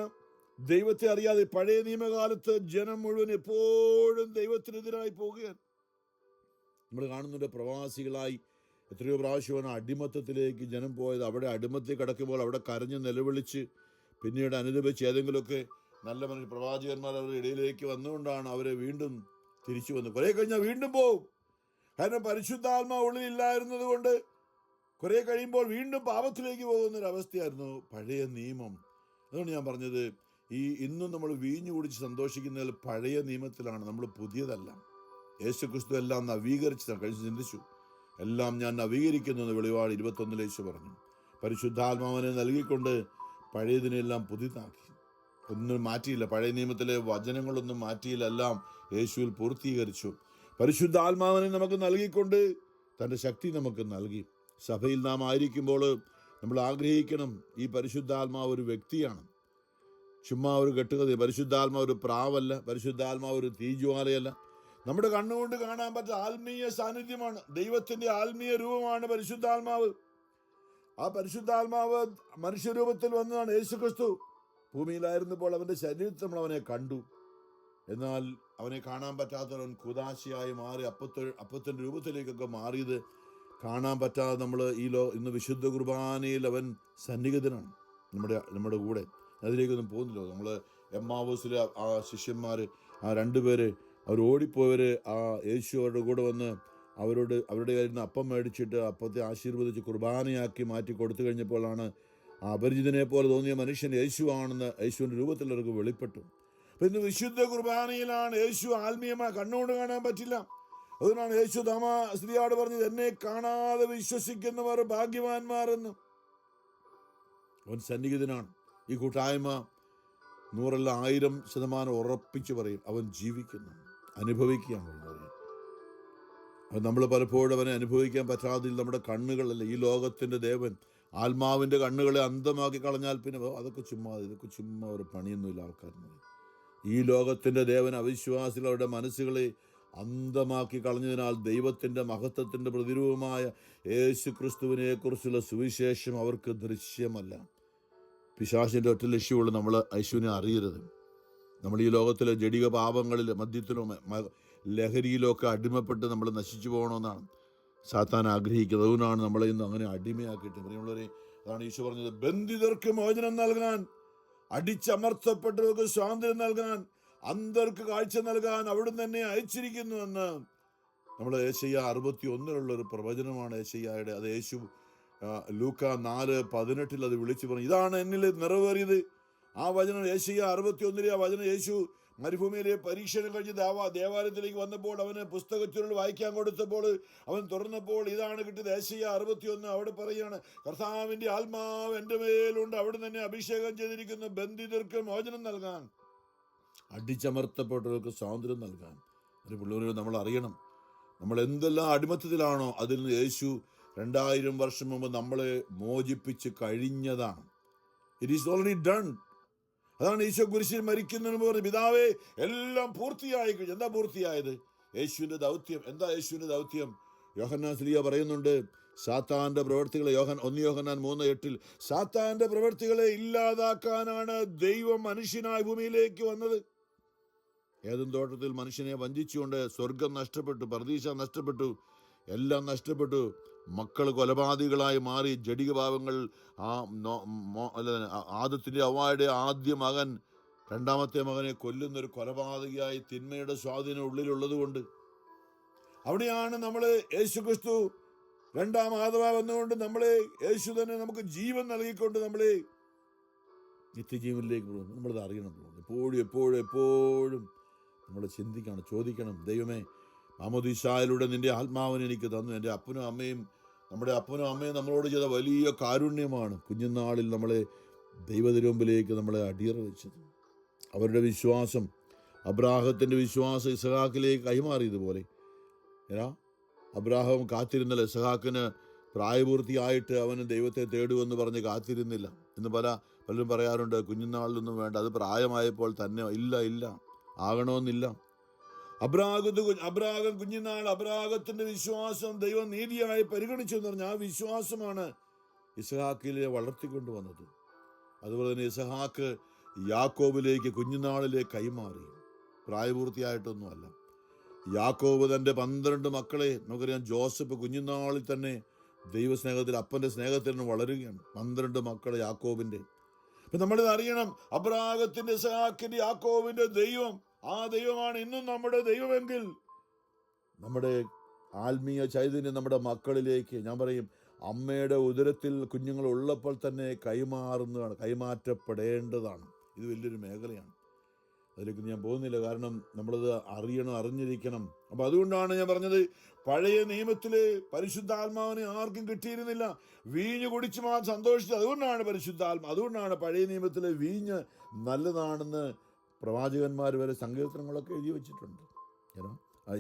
S2: ദൈവത്തെ അറിയാതെ പഴയ നിയമകാലത്ത് ജനം മുഴുവൻ എപ്പോഴും ദൈവത്തിനെതിരായി പോകുകയാണ്. നമ്മൾ കാണുന്നുണ്ട്, പ്രവാസികളായി എത്രയോ പ്രാവശ്യമാണ് അടിമത്തത്തിലേക്ക് ജനം പോയത്. അവിടെ അടിമത്തിൽ കിടക്കുമ്പോൾ അവിടെ കരഞ്ഞ് നിലവിളിച്ച് പിന്നീട് അനുദപിച്ച് ഏതെങ്കിലുമൊക്കെ നല്ല മനുഷ്യ പ്രവാചകന്മാർ അവരുടെ ഇടയിലേക്ക് വന്നുകൊണ്ടാണ് അവരെ വീണ്ടും തിരിച്ചു വന്നത്. കുറെ കഴിഞ്ഞാൽ വീണ്ടും പോവും. കാരണം പരിശുദ്ധാത്മാവ് ഉള്ളിലില്ലായിരുന്നത് കൊണ്ട് കുറെ കഴിയുമ്പോൾ വീണ്ടും പാപത്തിലേക്ക് പോകുന്നൊരവസ്ഥയായിരുന്നു പഴയ നിയമം. അതുകൊണ്ട് ഞാൻ പറഞ്ഞത്, ഇന്നും നമ്മൾ വീഞ്ഞു കുടിച്ച് സന്തോഷിക്കുന്നതിൽ പഴയ നിയമത്തിലാണ്, നമ്മൾ പുതിയതല്ല. യേശുക്രിസ്തു എല്ലാം നവീകരിച്ചതാണ്. കഴിച്ച് ചിന്തിച്ചു, എല്ലാം ഞാൻ നവീകരിക്കുന്നു എന്ന് വെളിപാട് 21 യേശു പറഞ്ഞു. പരിശുദ്ധാത്മാവിനെ നൽകിക്കൊണ്ട് പഴയതിനെല്ലാം പുതിയതാക്കി. ഒന്നും മാറ്റിയില്ല, പഴയ നിയമത്തിലെ വചനങ്ങളൊന്നും മാറ്റിയില്ല, എല്ലാം യേശുവിൽ പൂർത്തീകരിച്ചു. പരിശുദ്ധാത്മാവിനെ നമുക്ക് നൽകിക്കൊണ്ട് തൻ്റെ ശക്തി നമുക്ക് നൽകി. സഭയിൽ നാം ആയിരിക്കുമ്പോൾ നമ്മൾ ആഗ്രഹിക്കണം, ഈ പരിശുദ്ധാത്മാവ് ഒരു വ്യക്തിയാണ്, ചുമ്മാ ഒരു കെട്ടുകഥ. പരിശുദ്ധാത്മാവ് ഒരു പ്രാവല്ല, പരിശുദ്ധാത്മാവ് ഒരു തീജ്വാലയല്ല. നമ്മുടെ കണ്ണുകൊണ്ട് കാണാൻ പറ്റുന്ന ആത്മീയ സാന്നിധ്യമാണ്, ദൈവത്തിന്റെ ആത്മീയ രൂപമാണ് പരിശുദ്ധാത്മാവ്. ആ പരിശുദ്ധാത്മാവ് മനുഷ്യരൂപത്തിൽ വന്നതാണ്. യേശുക്രിസ്തു ഭൂമിയിലായിരുന്നപ്പോൾ അവന്റെ ശരീരത്തിൽ നമ്മൾ അവനെ കണ്ടു. എന്നാൽ അവനെ കാണാൻ പറ്റാത്തവൻ കുദാശയായി മാറി അപ്പത്തിന്റെ രൂപത്തിലേക്കൊക്കെ മാറിയത് കാണാൻ പറ്റാതെ നമ്മൾ ഇന്ന് വിശുദ്ധ കുർബാനയിൽ അവൻ സന്നിഹിതനാണ് നമ്മുടെ കൂടെ. അതിലേക്കൊന്നും പോകുന്നില്ല. നമ്മൾ എമ്മാവൂസിലെ ആ ശിഷ്യന്മാർ, ആ 2 പേര്, അവർ ഓടിപ്പോയവര് ആ യേശു അവരുടെ കൂടെ വന്ന് അവരുടെ കയ്യിൽ നിന്ന് അപ്പം മേടിച്ചിട്ട് അപ്പത്തെ ആശീർവദിച്ച് കുർബാനയാക്കി മാറ്റി കൊടുത്തു കഴിഞ്ഞപ്പോഴാണ് ആ അപരിചിതനെ പോലെ തോന്നിയ മനുഷ്യൻ യേശുവാണെന്ന് യേശുവിൻ്റെ രൂപത്തിൽ അവർക്ക് വെളിപ്പെട്ടു. അപ്പം ഇന്ന് വിശുദ്ധ കുർബാനയിലാണ് യേശു ആത്മീയമായി കണ്ണുകൊണ്ട് കാണാൻ പറ്റില്ല. അതുകൊണ്ടാണ് യേശു സ്ത്രീയോട് പറഞ്ഞത്, എന്നെ കാണാതെ വിശ്വസിക്കുന്നവർ ഭാഗ്യവാന്മാരെന്ന്. അവൻ സന്നിഹിതനാണ്. ഈ കൂട്ടായ്മ 100 1000% ഉറപ്പിച്ച് പറയും, അവൻ ജീവിക്കുന്നു, അനുഭവിക്കുകയാണ്. അത് നമ്മൾ പലപ്പോഴും അവനെ അനുഭവിക്കാൻ പറ്റാതെ നമ്മുടെ കണ്ണുകളല്ല, ഈ ലോകത്തിൻ്റെ ദേവൻ ആത്മാവിൻ്റെ കണ്ണുകളെ അന്ധമാക്കി കളഞ്ഞാൽ പിന്നെ ഇതൊക്കെ ചുമ്മാ ഒരു പണിയൊന്നുമില്ല ആൾക്കാരുണ്ട്. ഈ ലോകത്തിൻ്റെ ദേവൻ അവിശ്വാസികളുടെ മനസ്സുകളെ അന്ധമാക്കി കളഞ്ഞതിനാൽ ദൈവത്തിൻ്റെ മഹത്വത്തിൻ്റെ പ്രതിരൂപമായ യേശു ക്രിസ്തുവിനെ കുറിച്ചുള്ള സുവിശേഷം അവർക്ക് ദൃശ്യമല്ല. പിശാചിൻ്റെ ഒറ്റ ലക്ഷ്യമുള്ളൂ നമ്മൾ യേശുവിനെ അറിയരുത്. നമ്മൾ ഈ ലോകത്തിലെ ജഡിക പാപങ്ങളിൽ, മദ്യത്തിലോ ലഹരിയിലൊക്കെ അടിമപ്പെട്ട് നമ്മൾ നശിച്ചു പോകണമെന്നാണ് സാത്താൻ ആഗ്രഹിക്കുന്നത്. അതുകൊണ്ടാണ് നമ്മളെ ഇന്ന് അങ്ങനെ അടിമയാക്കിയിട്ട് പ്രിയമുള്ളവരെ, അതാണ് ഈശോ പറഞ്ഞത്, ബന്ധിതർക്ക് മോചനം നൽകാൻ, അടിച്ചമർത്തപ്പെട്ടവർക്ക് സ്വാതന്ത്ര്യം നൽകാൻ, അന്ധർക്ക് കാഴ്ച നൽകാൻ അവിടുന്ന് തന്നെ അയച്ചിരിക്കുന്നു എന്ന് നമ്മൾ യെശയ്യാ 61 ഒരു പ്രവചനമാണ് യെശയ്യായുടെ. അത് യേശു ലൂക്ക 4:18 അത് വിളിച്ചു പറഞ്ഞു, ഇതാണ് എന്നിൽ നിറവേറിയത്. ആ വചനം യെശയ്യാ 61 ആ വചനം യേശു മരുഭൂമിയിലെ പരീക്ഷണം കഴിഞ്ഞ് ദേവാലയത്തിലേക്ക് വന്നപ്പോൾ അവന് പുസ്തകച്ചുരുൾ വായിക്കാൻ കൊടുത്തപ്പോൾ അവൻ തുറന്നപ്പോൾ ഇതാണ് കിട്ടിയത്. യെശയ്യാ 61 അവിടെ പറയുകയാണ്, കർത്താവിൻ്റെ ആത്മാവ് എൻ്റെ മേലുണ്ട്, അവിടെ തന്നെ അഭിഷേകം ചെയ്തിരിക്കുന്നു, ബന്ധിതർക്ക് മോചനം നൽകാൻ, അടിച്ചമർത്തപ്പെട്ടവർക്ക് സ്വാതന്ത്ര്യം നൽകാൻ. ഒരു പിള്ളേരോട് നമ്മൾ അറിയണം, നമ്മൾ എന്തെല്ലാം അടിമത്തത്തിലാണോ അതിൽ നിന്ന് യേശു 2000 വർഷം മുമ്പ് നമ്മളെ മോചിപ്പിച്ച് കഴിഞ്ഞതാണ്. It is already done. അതാണ് ഈശോ കുരിശിൽ മരിക്കുന്നതിന് പറഞ്ഞ്, പിതാവേ എല്ലാം പൂർത്തിയായി കഴിഞ്ഞു. എന്താ പൂർത്തിയായത്? യേശുവിൻ്റെ ദൗത്യം. എന്താ യേശുവിൻ്റെ ദൗത്യം? യോഹന്നാൻ ശ്ലീഹ പറയുന്നുണ്ട്, സാത്താന്റെ പ്രവൃത്തികളെ 1 യോഹന്നാൻ 3:8 സാത്താന്റെ പ്രവൃത്തികളെ ഇല്ലാതാക്കാനാണ് ദൈവം മനുഷ്യനായി ഭൂമിയിലേക്ക് വന്നത്. ഏദൻ തോട്ടത്തിൽ മനുഷ്യനെ വഞ്ചിച്ചുകൊണ്ട് സ്വർഗം നഷ്ടപ്പെട്ടു, പർദീസ നഷ്ടപ്പെട്ടു, എല്ലാം നഷ്ടപ്പെട്ടു. മക്കൾ കൊലപാതകികളായി മാറി. ജഡിക പാവങ്ങൾ. ആദത്തിന്റെ ഹവ്വായുടെ ആദ്യ മകൻ രണ്ടാമത്തെ മകനെ കൊല്ലുന്നൊരു കൊലപാതകിയായി തിന്മയുടെ സ്വാധീനം ഉള്ളിലുള്ളത് കൊണ്ട് അവിടെയാണ് നമ്മൾ യേശുക്രിസ്തു രണ്ടാം ആദമായി വന്നുകൊണ്ട് നമ്മളെ യേശു തന്നെ നമുക്ക് ജീവൻ നൽകിക്കൊണ്ട് നമ്മളെ നിത്യജീവനിലേക്ക് പോകുന്നു. നമ്മളത് അറിയണം. എപ്പോഴും നമ്മൾ ചിന്തിക്കണം, ചോദിക്കണം, ദൈവമേ മാമോദീസായിലൂടെ നിന്റെ ആത്മാവിനെ എനിക്ക് തന്നു. എൻ്റെ അപ്പനും അമ്മയും നമ്മളോട് ചെയ്ത വലിയ കാരുണ്യമാണ് കുഞ്ഞുനാളിൽ നമ്മളെ ദൈവതിരുമ്പിലേക്ക് നമ്മളെ അടിയറ വെച്ചത്. അവരുടെ വിശ്വാസം, അബ്രാഹത്തിൻ്റെ വിശ്വാസം ഇസഹാക്കിലേക്ക് കൈമാറിയതുപോലെ അബ്രാഹം കാത്തിരുന്നില്ല. ഇസഹാക്കിന് പ്രായപൂർത്തിയായിട്ട് അവന് ദൈവത്തെ തേടുമെന്ന് പറഞ്ഞ് കാത്തിരുന്നില്ല എന്ന് പലരും പറയാറുണ്ട്. കുഞ്ഞുനാളിലൊന്നും വേണ്ട, അത് പ്രായമായപ്പോൾ തന്നെ ഇല്ല ആകണമെന്നില്ല. അബ്രാഹം കുഞ്ഞുനാൾ, അബ്രാഹത്തിന്റെ വിശ്വാസം ദൈവം നീതിയായി പരിഗണിച്ചു എന്ന് പറഞ്ഞാൽ ആ വിശ്വാസമാണ് ഇസഹാക്കിലെ വളർത്തിക്കൊണ്ടുവന്നത്. അതുപോലെ തന്നെ ഇസഹാക്ക് യാക്കോബിലേക്ക് കുഞ്ഞുനാളിലേക്ക് കൈമാറി. പ്രായപൂർത്തിയായിട്ടൊന്നുമല്ല. യാക്കോബ് തൻ്റെ 12 മക്കളെ, നമുക്കറിയാം, ജോസഫ് കുഞ്ഞുനാളിൽ തന്നെ ദൈവസ്നേഹത്തിൽ, അപ്പൻ്റെ സ്നേഹത്തിൽ നിന്ന് വളരുകയാണ്. 12 മക്കൾ യാക്കോബിൻ്റെ. അപ്പം നമ്മളിത് അറിയണം, അബ്രാഹത്തിന്റെ, ഇസഹാക്കിന്റെ, യാക്കോബിന്റെ ദൈവം, ആ ദൈവമാണ് ഇന്നും നമ്മുടെ ദൈവമെങ്കിൽ നമ്മുടെ ആത്മീയ ചൈതന്യം നമ്മുടെ മക്കളിലേക്ക്, ഞാൻ പറയും, അമ്മയുടെ ഉദരത്തിൽ കുഞ്ഞുങ്ങൾ ഉള്ളപ്പോൾ തന്നെ കൈമാറ്റപ്പെടേണ്ടതാണ്. ഇത് വലിയൊരു മേഖലയാണ്. അതിലേക്ക് ഞാൻ പോകുന്നില്ല, കാരണം നമ്മളത് അറിഞ്ഞിരിക്കണം. അപ്പം അതുകൊണ്ടാണ് ഞാൻ പറഞ്ഞത്, പഴയ നിയമത്തില് പരിശുദ്ധാത്മാവിനെ ആർക്കും കിട്ടിയിരുന്നില്ല. വീഞ്ഞ് കുടിച്ച് മാത്രം സന്തോഷിച്ചത്. അതുകൊണ്ടാണ് പഴയ നിയമത്തിലെ വീഞ്ഞ് നല്ലതാണെന്ന് പ്രവാചകന്മാർ വരെ സങ്കീർത്തനങ്ങളൊക്കെ എഴുതി വെച്ചിട്ടുണ്ട്.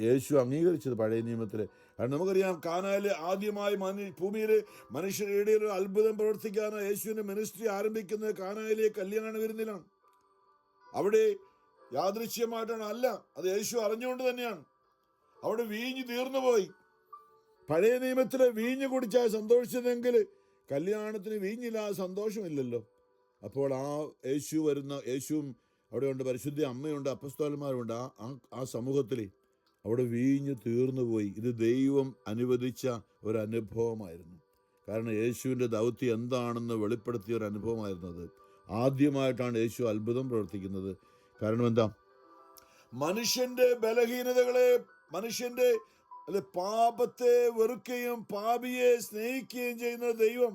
S2: യേശു അംഗീകരിച്ചത് പഴയ നിയമത്തില്. കാരണം നമുക്കറിയാം, കാനായിലെ ആദ്യമായി ഭൂമിയിൽ മനുഷ്യരുടെ ഇടയിൽ ഒരു അത്ഭുതം പ്രവർത്തിക്കാനോ യേശുവിന്റെ മിനിസ്ട്രി ആരംഭിക്കുന്നത് കാനായിലെ കല്യാണ വിരുന്നിലാണ്. അവിടെ യാദൃശ്യമായിട്ടാണ്, അല്ല, അത് യേശു അറിഞ്ഞുകൊണ്ട് തന്നെയാണ്. അവിടെ വീഞ്ഞ് തീർന്നുപോയി. പഴയ നിയമത്തിലെ വീഞ്ഞ് കുടിച്ചാൽ സന്തോഷിച്ചതെങ്കിൽ കല്യാണത്തിന് വീഞ്ഞില്ലാതെ സന്തോഷമില്ലല്ലോ. അപ്പോൾ ആ യേശുവും അവിടെയുണ്ട്, പരിശുദ്ധ അമ്മയുണ്ട്, അപ്പസ്തോലന്മാരുണ്ട്. ആ സമൂഹത്തിൽ അവിടെ വീഞ്ഞ് തീർന്നുപോയി. ഇത് ദൈവം അനുവദിച്ച ഒരു അനുഭവമായിരുന്നു. കാരണം യേശുവിൻ്റെ ദൗത്യം എന്താണെന്ന് വെളിപ്പെടുത്തിയ ഒരു അനുഭവമായിരുന്നത്. ആദ്യമായിട്ടാണ് യേശു അത്ഭുതം പ്രവർത്തിക്കുന്നത്. കാരണം എന്താ? മനുഷ്യന്റെ ബലഹീനതകളെ, മനുഷ്യന്റെ പാപത്തെ വെറുക്കുകയും പാപിയെ സ്നേഹിക്കുകയും ചെയ്യുന്ന ദൈവം.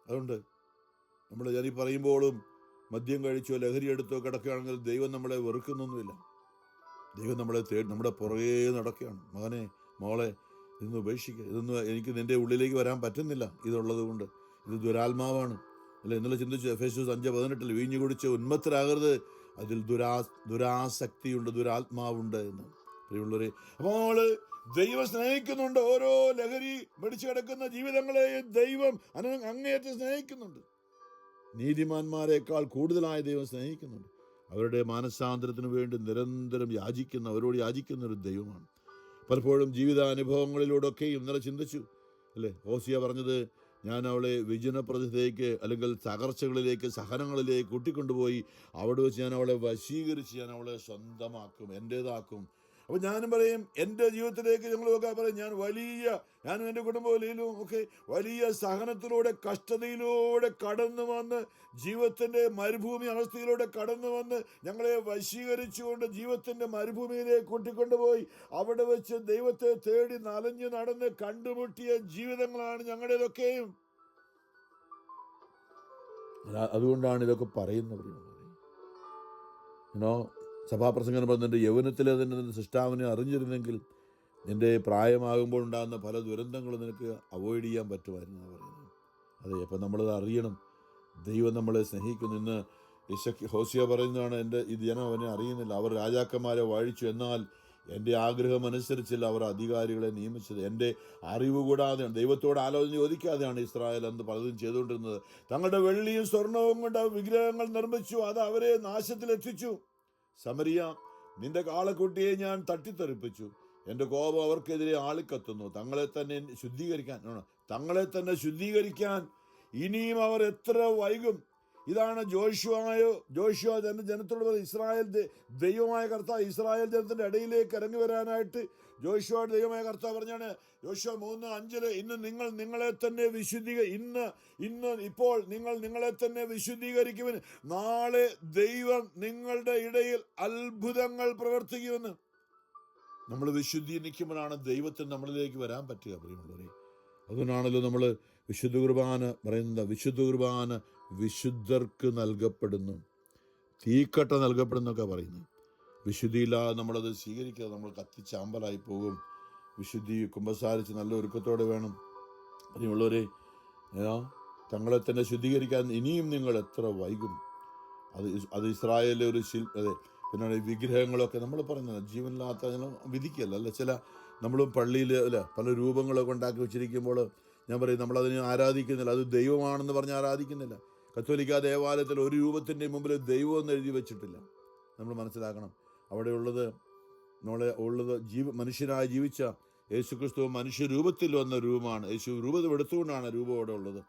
S2: അതുകൊണ്ട് ഞാൻ ഈ പറയുമ്പോഴും മദ്യം കഴിച്ചോ ലഹരി എടുത്തോ കിടക്കുകയാണെങ്കിൽ ദൈവം നമ്മളെ വെറുക്കുന്നൊന്നുമില്ല. ദൈവം നമ്മളെ നമ്മുടെ പുറകെ നടക്കുകയാണ്. മകനെ, മോളെ, ഇതൊന്നും ഉപേക്ഷിക്കുക, എനിക്ക് നിന്റെ ഉള്ളിലേക്ക് വരാൻ പറ്റുന്നില്ല ഇതുള്ളത് കൊണ്ട്. ഇത് ദുരാത്മാവാണ്. അല്ല, ഇന്നലെ ചിന്തിച്ചു എഫേസ്യസ് 5:18 വീഞ്ഞു കുടിച്ച് ഉന്മത്തരാകരുത്, അതിൽ ദുരാസക്തിയുണ്ട്, ദുരാത്മാവുണ്ട് എന്ന്. പ്രിയമുള്ളവരെ, അപ്പോൾ ദൈവം സ്നേഹിക്കുന്നുണ്ട്. ഓരോ ലഹരി പിടിച്ചു കിടക്കുന്ന ജീവിതങ്ങളെയും ദൈവം അങ്ങേയറ്റം സ്നേഹിക്കുന്നുണ്ട്. നീതിമാന്മാരെക്കാൾ കൂടുതലായി ദൈവം സ്നേഹിക്കുന്നുണ്ട്. അവരുടെ മാനസാന്തരത്തിന് വേണ്ടി നിരന്തരം അവരോട് യാചിക്കുന്ന ഒരു ദൈവമാണ്. പലപ്പോഴും ജീവിതാനുഭവങ്ങളിലൂടെയൊക്കെയും ഇന്നലെ ചിന്തിച്ചു അല്ലേ, ഹോസിയ പറഞ്ഞത്, ഞാൻ അവളെ വിജനപ്രദേശത്തേക്ക് അല്ലെങ്കിൽ തകർച്ചകളിലേക്ക്, സഹനങ്ങളിലേക്ക് കൂട്ടിക്കൊണ്ടുപോയി അവിടെ വെച്ച് ഞാൻ അവളെ വശീകരിച്ച് ഞാൻ അവളെ സ്വന്തമാക്കും, എൻ്റേതാക്കും. അപ്പോൾ ഞാനും പറയും, എൻ്റെ ജീവിതത്തിലേക്ക് ഞങ്ങളൊക്കെ പറയും, ഞാനും എൻ്റെ കുടുംബത്തിലും ഒക്കെ വലിയ സഹനത്തിലൂടെ, കഷ്ടതയിലൂടെ കടന്നു വന്ന്, ജീവിതത്തിൻ്റെ മരുഭൂമി അവസ്ഥയിലൂടെ കടന്നു വന്ന് ഞങ്ങളെ വശീകരിച്ചുകൊണ്ട് ജീവിതത്തിൻ്റെ മരുഭൂമിയിലേക്ക് കൂട്ടിക്കൊണ്ടുപോയി അവിടെ വെച്ച് ദൈവത്തെ തേടി നലഞ്ഞു നടന്ന് കണ്ടുമുട്ടിയ ജീവിതങ്ങളാണ് ഞങ്ങളുടേതൊക്കെയും. അതുകൊണ്ടാണ് ഇതൊക്കെ പറയുന്നത്. സഭാപ്രസംഗം പറഞ്ഞിട്ട്, യൗവനത്തിൽ അതിൻ്റെ സൃഷ്ടാവിനെ അറിഞ്ഞിരുന്നെങ്കിൽ നിൻ്റെ പ്രായമാകുമ്പോൾ ഉണ്ടാകുന്ന പല ദുരന്തങ്ങളും നിനക്ക് അവോയ്ഡ് ചെയ്യാൻ പറ്റുമായിരുന്നു പറയുന്നത്. അതെ, അപ്പം നമ്മളത് അറിയണം. ദൈവം നമ്മളെ സ്നേഹിക്കുന്നു. ഇന്ന് ഹോസിയ പറയുന്നതാണ്, ഈ ജനം അവനെ അറിയുന്നില്ല. അവർ രാജാക്കന്മാരെ വാഴിച്ചു, എന്നാൽ എൻ്റെ ആഗ്രഹം അനുസരിച്ചില്ല അവർ അധികാരികളെ നിയമിച്ചത്. എൻ്റെ അറിവ് കൂടാതെയാണ്, ദൈവത്തോട് ആലോചന ചോദിക്കാതെയാണ് ഇസ്രായേൽ അന്ന് പലതും ചെയ്തുകൊണ്ടിരുന്നത്. തങ്ങളുടെ വെള്ളിയും സ്വർണവും കൊണ്ട് വിഗ്രഹങ്ങൾ നിർമ്മിച്ചു, അത് അവരെ നാശത്തിലെത്തിച്ചു. സമരിയ, നിന്റെ കാളക്കുട്ടിയെ ഞാൻ തട്ടിത്തെറിപ്പിച്ചു, എൻ്റെ കോപം അവർക്കെതിരെ ആളിക്കത്തുന്നു. തങ്ങളെ തന്നെ ശുദ്ധീകരിക്കാൻ ഇനിയും അവർ എത്ര വൈകും? ഇതാണ് ജോഷുവ തന്റെ ജനത്തോട് പറയുന്നത്. ഇസ്രായേൽ ദൈവമായ കർത്താവ് ഇസ്രായേൽ ജനത്തിന്റെ ഇടയിലേക്ക് ഇറങ്ങി വരാനായിട്ട് ജോഷുവയുടെ ദൈവമായ കർത്താവ് പറഞ്ഞാണ്, ജോഷുവ 3:5, ഇന്ന് നിങ്ങൾ നിങ്ങളെ തന്നെ ഇപ്പോൾ നിങ്ങൾ നിങ്ങളെ തന്നെ വിശുദ്ധീകരിക്കുമെന്ന്, നാളെ ദൈവം നിങ്ങളുടെ ഇടയിൽ അത്ഭുതങ്ങൾ പ്രവർത്തിക്കുമെന്ന്. നമ്മൾ വിശുദ്ധി നിൽക്കുമ്പോഴാണ് ദൈവത്തിന് നമ്മളിലേക്ക് വരാൻ പറ്റുക പ്രിയമുള്ളവരെ. അതുകൊണ്ടാണല്ലോ നമ്മൾ വിശുദ്ധ കുർബാന പറയുന്നത്. വിശുദ്ധ കുർബാന വിശുദ്ധർക്ക് നൽകപ്പെടുന്നു, തീക്കട്ട നൽകപ്പെടുന്നൊക്കെ പറയുന്നത്. വിശുദ്ധിയില്ലാതെ നമ്മളത് സ്വീകരിക്കാതെ നമ്മൾ കത്തിച്ചാമ്പലായി പോകും. വിശുദ്ധി കുമ്പസാരിച്ച് നല്ല ഒരുക്കത്തോടെ വേണം. അതിനുള്ളവരെ തങ്ങളെ തന്നെ ശുദ്ധീകരിക്കാൻ ഇനിയും നിങ്ങൾ എത്ര വൈകും? അത് ഇസ്രായേലിലെ ഒരു അതെ. പിന്നെ ഈ വിഗ്രഹങ്ങളൊക്കെ നമ്മൾ പറയുന്നത് ജീവനില്ലാത്ത വിധിക്കല്ല അല്ല. നമ്മളും പള്ളിയിൽ പല രൂപങ്ങളൊക്കെ ഉണ്ടാക്കി വെച്ചിരിക്കുമ്പോൾ ഞാൻ പറയും, നമ്മളതിനെ ആരാധിക്കുന്നില്ല. അത് ദൈവമാണെന്ന് പറഞ്ഞ് ആരാധിക്കുന്നില്ല. കത്തോലിക്ക ദേവാലയത്തിൽ ഒരു രൂപത്തിൻ്റെ മുമ്പിൽ ദൈവം എന്ന് എഴുതി വെച്ചിട്ടില്ല. നമ്മൾ മനസ്സിലാക്കണം, അവിടെ ഉള്ളത് മനുഷ്യനായി ജീവിച്ച യേശുക്രിസ്തു മനുഷ്യരൂപത്തിൽ വന്ന രൂപമാണ്. യേശു രൂപം എടുത്തുകൊണ്ടാണ് രൂപം അവിടെ ഉള്ളത്.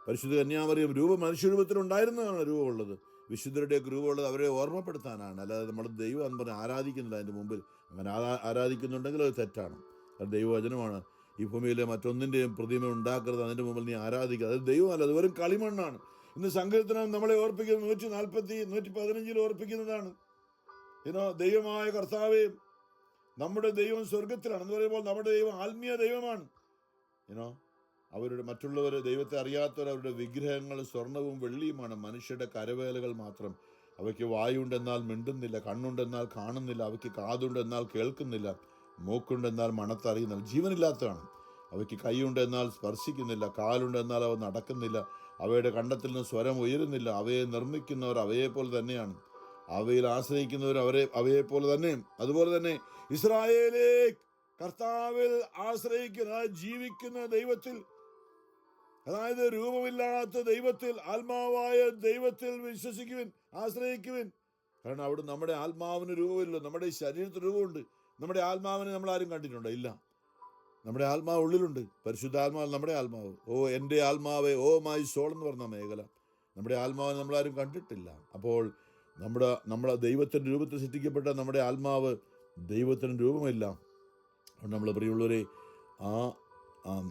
S2: പരിശുദ്ധ കന്യാമറിയം മനുഷ്യരൂപത്തിലുണ്ടായിരുന്നതാണ് രൂപമുള്ളത്. വിശുദ്ധരുടെയൊക്കെ രൂപമുള്ളത് അവരെ ഓർമ്മപ്പെടുത്താനാണ്, അല്ലാതെ നമ്മൾ ദൈവം എന്ന് പറഞ്ഞ് ആരാധിക്കുന്നില്ല. അതിൻ്റെ മുമ്പിൽ അങ്ങനെ ആരാധിക്കുന്നുണ്ടെങ്കിൽ അത് തെറ്റാണ്. അത് ദൈവവചനമാണ്. ഈ ഭൂമിയിലെ മറ്റൊന്നിൻ്റെയും പ്രതിമ ഉണ്ടാക്കരുത്, അതിൻ്റെ മുമ്പിൽ നീ ആരാധിക്കുക. അത് ദൈവമല്ല, അത് വെറും കളിമണ്ണാണ്. ഇന്ന് സങ്കീർത്തനം നമ്മളെ ഓർപ്പിക്കുന്നത് 115 ഓർപ്പിക്കുന്നതാണ്. ദൈവമായ കർത്താവേ, നമ്മുടെ ദൈവം സ്വർഗത്തിലാണ് എന്ന് പറയുമ്പോൾ നമ്മുടെ ദൈവം ആത്മീയ ദൈവമാണ്. മറ്റുള്ളവർ ദൈവത്തെ അറിയാത്തവർ അവരുടെ വിഗ്രഹങ്ങൾ സ്വർണവും വെള്ളിയുമാണ്, മനുഷ്യരുടെ കരവേലകൾ മാത്രം. അവയ്ക്ക് വായുണ്ടെന്നാൽ മിണ്ടുന്നില്ല, കണ്ണുണ്ടെന്നാൽ കാണുന്നില്ല, അവയ്ക്ക് കാതുണ്ടെന്നാൽ കേൾക്കുന്നില്ല, മൂക്കുണ്ടെന്നാൽ മണത്തറിയുന്നില്ല. ജീവനില്ലാത്തതാണ്. അവയ്ക്ക് കൈയുണ്ടെന്നാൽ സ്പർശിക്കുന്നില്ല, കാലുണ്ടെന്നാൽ അവ നടക്കുന്നില്ല, അവയുടെ കണ്ടത്തിൽ നിന്ന് സ്വരം ഉയരുന്നില്ല. അവയെ നിർമ്മിക്കുന്നവർ അവയെപ്പോലെ തന്നെയാണ്, അവയിൽ ആശ്രയിക്കുന്നവർ അവയെപ്പോലെ തന്നെ. അതുപോലെ തന്നെ ഇസ്രായേലേ, കർത്താവിൽ ആശ്രയിക്കുന്ന ജീവിക്കുന്ന ദൈവത്തിൽ, അതായത് രൂപമില്ലാത്ത ദൈവത്തിൽ, ആത്മാവായ ദൈവത്തിൽ വിശ്വസിക്കുവിൻ, ആശ്രയിക്കുവിൻ. കാരണം അവിടെ നമ്മുടെ ആത്മാവിന് രൂപമില്ല, നമ്മുടെ ശരീരത്തിന് രൂപമുണ്ട്. നമ്മുടെ ആത്മാവിനെ നമ്മളാരും കണ്ടിട്ടുണ്ടോ? ഇല്ല. നമ്മുടെ ആത്മാവ് ഉള്ളിലുണ്ട്. പരിശുദ്ധാത്മാവ് നമ്മുടെ ആത്മാവ്. എൻ്റെ ആത്മാവേ, മൈ സോൾ എന്ന് പറഞ്ഞ മേഖല, നമ്മുടെ ആത്മാവിനെ നമ്മളാരും കണ്ടിട്ടില്ല. അപ്പോൾ നമ്മുടെ ദൈവത്തിൻ്റെ രൂപത്തിൽ സൃഷ്ടിക്കപ്പെട്ട നമ്മുടെ ആത്മാവ് ദൈവത്തിന് രൂപമില്ല. അതുകൊണ്ട് നമ്മൾ പ്രിയമുള്ളവരെ,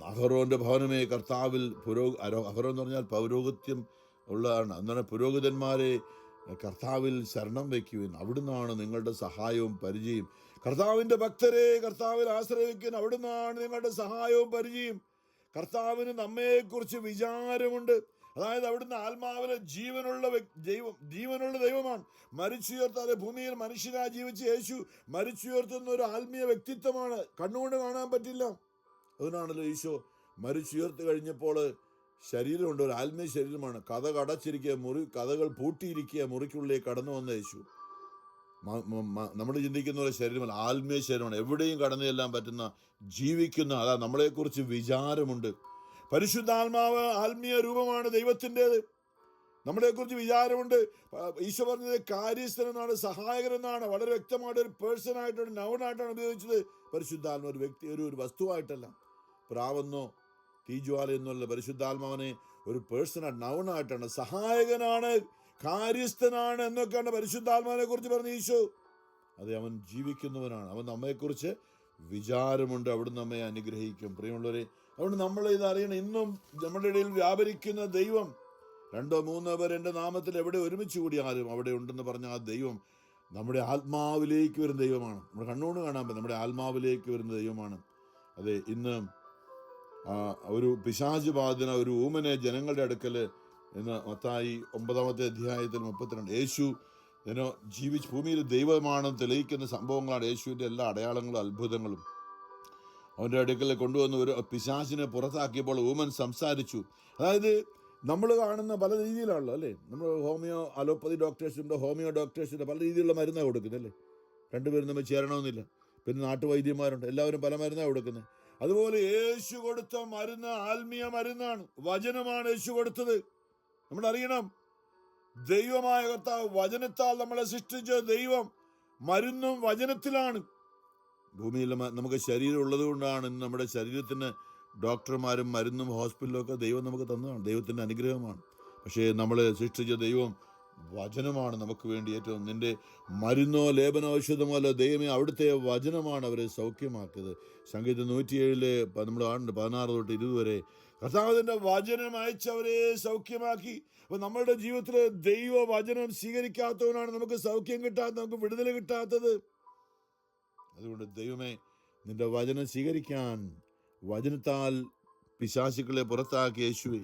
S2: അഹരോന്റെ ഭവനമേ കർത്താവിൽ അഹരോൻ എന്ന് പറഞ്ഞാൽ പൗരോഹിത്യം ഉള്ളതാണ്. അന്നേരം പുരോഹിതന്മാരെ കർത്താവിൽ ശരണം വയ്ക്കുവിൻ, അവിടുന്നാണ് നിങ്ങളുടെ സഹായവും പരിചയം. കർത്താവിൻ്റെ ഭക്തരെ കർത്താവിൽ ആശ്രയിക്കാൻ, അവിടുന്നാണ് നിങ്ങളുടെ സഹായവും പരിചയം. കർത്താവിന് നമ്മെക്കുറിച്ച് വിചാരമുണ്ട്. അതായത് അവിടുന്ന് ആത്മാവിലെ ജീവനുള്ള ദൈവമാണ്. മരിച്ചുയർത്താതെ ഭൂമിയിൽ മനുഷ്യരായി ജീവിച്ച യേശു മരിച്ചുയർത്തുന്ന ഒരു ആത്മീയ വ്യക്തിത്വമാണ്, കണ്ണുകൊണ്ട് കാണാൻ പറ്റില്ല. അതുകൊണ്ടാണല്ലോ ഈശോ മരിച്ചുയർത്ത് കഴിഞ്ഞപ്പോൾ ശരീരമുണ്ട്, ഒരു ആത്മീയ ശരീരമാണ്. കഥകൾ പൂട്ടിയിരിക്കുക, മുറിക്കുള്ളിലേക്ക് കടന്നു വന്ന യേശു നമ്മൾ ചിന്തിക്കുന്ന പോലെ ശരീരമല്ല, ആത്മീയ ശരീരമാണ്. എവിടെയും കടന്നു ചെല്ലാൻ പറ്റുന്ന, ജീവിക്കുന്ന, അതാ നമ്മളെക്കുറിച്ച് വിചാരമുണ്ട്. പരിശുദ്ധാത്മാവ് ആത്മീയ രൂപമാണ് ദൈവത്തിൻ്റെത്. നമ്മളെക്കുറിച്ച് വിചാരമുണ്ട്. ഈശോ പറഞ്ഞത് കാര്യസ്ഥനെന്നാണ്, സഹായകരെന്നാണ്. വളരെ വ്യക്തമായിട്ട് ഒരു പേഴ്സണായിട്ടാണ്, നൗണായിട്ടാണ് ഉപയോഗിച്ചത്. പരിശുദ്ധാത്മ ഒരു വ്യക്തി, ഒരു വസ്തുവായിട്ടല്ല. പ്രാവെന്നോ തീജ്വാല എന്നുള്ള പരിശുദ്ധാത്മാവിനെ ഒരു പേഴ്സണായിട്ട് നൗണായിട്ടാണ്, സഹായകനാണ്, കാര്യസ്ഥനാണ് എന്നൊക്കെയാണ് പരിശുദ്ധാത്മാവിനെ കുറിച്ച് പറഞ്ഞ ഈശോ. അതെ, അവൻ ജീവിക്കുന്നവനാണ്, അവൻ നമ്മെക്കുറിച്ച് വിചാരമുണ്ട്, അവിടുന്ന് നമ്മെ അനുഗ്രഹിക്കും. പ്രിയമുള്ളവരെ, അതുകൊണ്ട് നമ്മൾ ഇത് അറിയണം. ഇന്നും നമ്മുടെ ഇടയിൽ വ്യാപരിക്കുന്ന ദൈവം, 2 3 പേർ എൻ്റെ നാമത്തിൽ എവിടെ ഒരുമിച്ച് കൂടിയാലും അവിടെ ഉണ്ടെന്ന് പറഞ്ഞ ആ ദൈവം നമ്മുടെ ആത്മാവിലേക്ക് വരുന്ന ദൈവമാണ്. നമ്മുടെ കണ്ണുകൊണ്ട് കാണാൻ പറ്റും, നമ്മുടെ ആത്മാവിലേക്ക് വരുന്ന ദൈവമാണ്. അതെ, ഇന്ന് ഒരു പിശാച് ബാധന ഒരു ഊമനെ ജനങ്ങളുടെ അടുക്കൽ എന്ന് മത്തായി 9-ാമത്തെ അധ്യായത്തിൽ 32 യേശു ജീവിച്ച് ഭൂമിയിൽ ദൈവമാണെന്ന് തെളിയിക്കുന്ന സംഭവങ്ങളാണ് യേശുവിൻ്റെ എല്ലാ അടയാളങ്ങളും അത്ഭുതങ്ങളും. അവൻ്റെ അടുക്കൽ കൊണ്ടുവന്ന് ഒരു പിശാചിനെ പുറത്താക്കിയപ്പോൾ ഊമൻ സംസാരിച്ചു. അതായത് നമ്മൾ കാണുന്ന പല രീതിയിലാണല്ലോ അല്ലേ, നമ്മൾ അലോപ്പതി ഡോക്ടേഴ്സുണ്ട്, ഹോമിയോ ഡോക്ടേഴ്സുണ്ട്, പല രീതിയിലുള്ള മരുന്നാണ് കൊടുക്കുന്നത് അല്ലേ. രണ്ടുപേരും നമ്മൾ ചേരണമെന്നില്ല. പിന്നെ നാട്ടുവൈദ്യന്മാരുണ്ട്, എല്ലാവരും പല മരുന്നാണ് കൊടുക്കുന്നത്. അതുപോലെ യേശു കൊടുത്ത മരുന്ന് ആത്മീയ മരുന്നാണ്, വചനമാണ് യേശു കൊടുത്തത്. നമ്മൾ അറിയണം, ദൈവമായ കർത്താവ് വചനത്താൽ നമ്മളെ സൃഷ്ടിച്ച ദൈവം മരുന്നും വചനത്തിലാണ്. ഭൂമിയിൽ നമുക്ക് ശരീരം ഉള്ളത് കൊണ്ടാണ് ഇന്ന് നമ്മുടെ ശരീരത്തിന് ഡോക്ടർമാരും മരുന്നും ഹോസ്പിറ്റലും ഒക്കെ ദൈവം നമുക്ക് തന്നതാണ്, ദൈവത്തിൻ്റെ അനുഗ്രഹമാണ്. പക്ഷേ നമ്മളെ സൃഷ്ടിച്ച ദൈവം വചനമാണ് നമുക്ക് വേണ്ടി ഏറ്റവും. നിന്റെ മരുന്നോ ലേപനോ ഔഷധമോ അല്ല, ദൈവമേ അവിടുത്തെ വചനമാണ് അവരെ സൗഖ്യമാക്കിയത്. സംഗീതം 107 നമ്മൾ കാണുന്നുണ്ട് 16 തൊട്ട് 20 വരെ കർത്താവിന്റെ വചനം അയച്ചവരെ സൗഖ്യമാക്കി. അപ്പൊ നമ്മളുടെ ജീവിതത്തിലെ ദൈവ വചനം സ്വീകരിക്കാത്തവനാണ് നമുക്ക് സൗഖ്യം കിട്ടാത്തത്, നമുക്ക് വിടുതൽ കിട്ടാത്തത്. അതുകൊണ്ട് ദൈവമേ, നിന്റെ വചനം സ്വീകരിക്കാൻ, വചനത്താൽ പിശാചുക്കളെ പുറത്താക്കിയ യേശുവേ,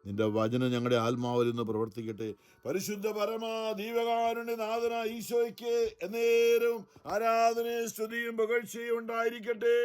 S2: നിന്റെ വചനം ഞങ്ങളുടെ ആത്മാവിൽ നിന്ന് പ്രവർത്തിക്കട്ടെ. പരിശുദ്ധ പരമാ ദൈവകാരുണ്യ നാഥനായ ഈശോയ്ക്ക് എന്നേരവും ആരാധനയും സ്തുതിയും പുകഴ്ചയും ഉണ്ടായിരിക്കട്ടെ.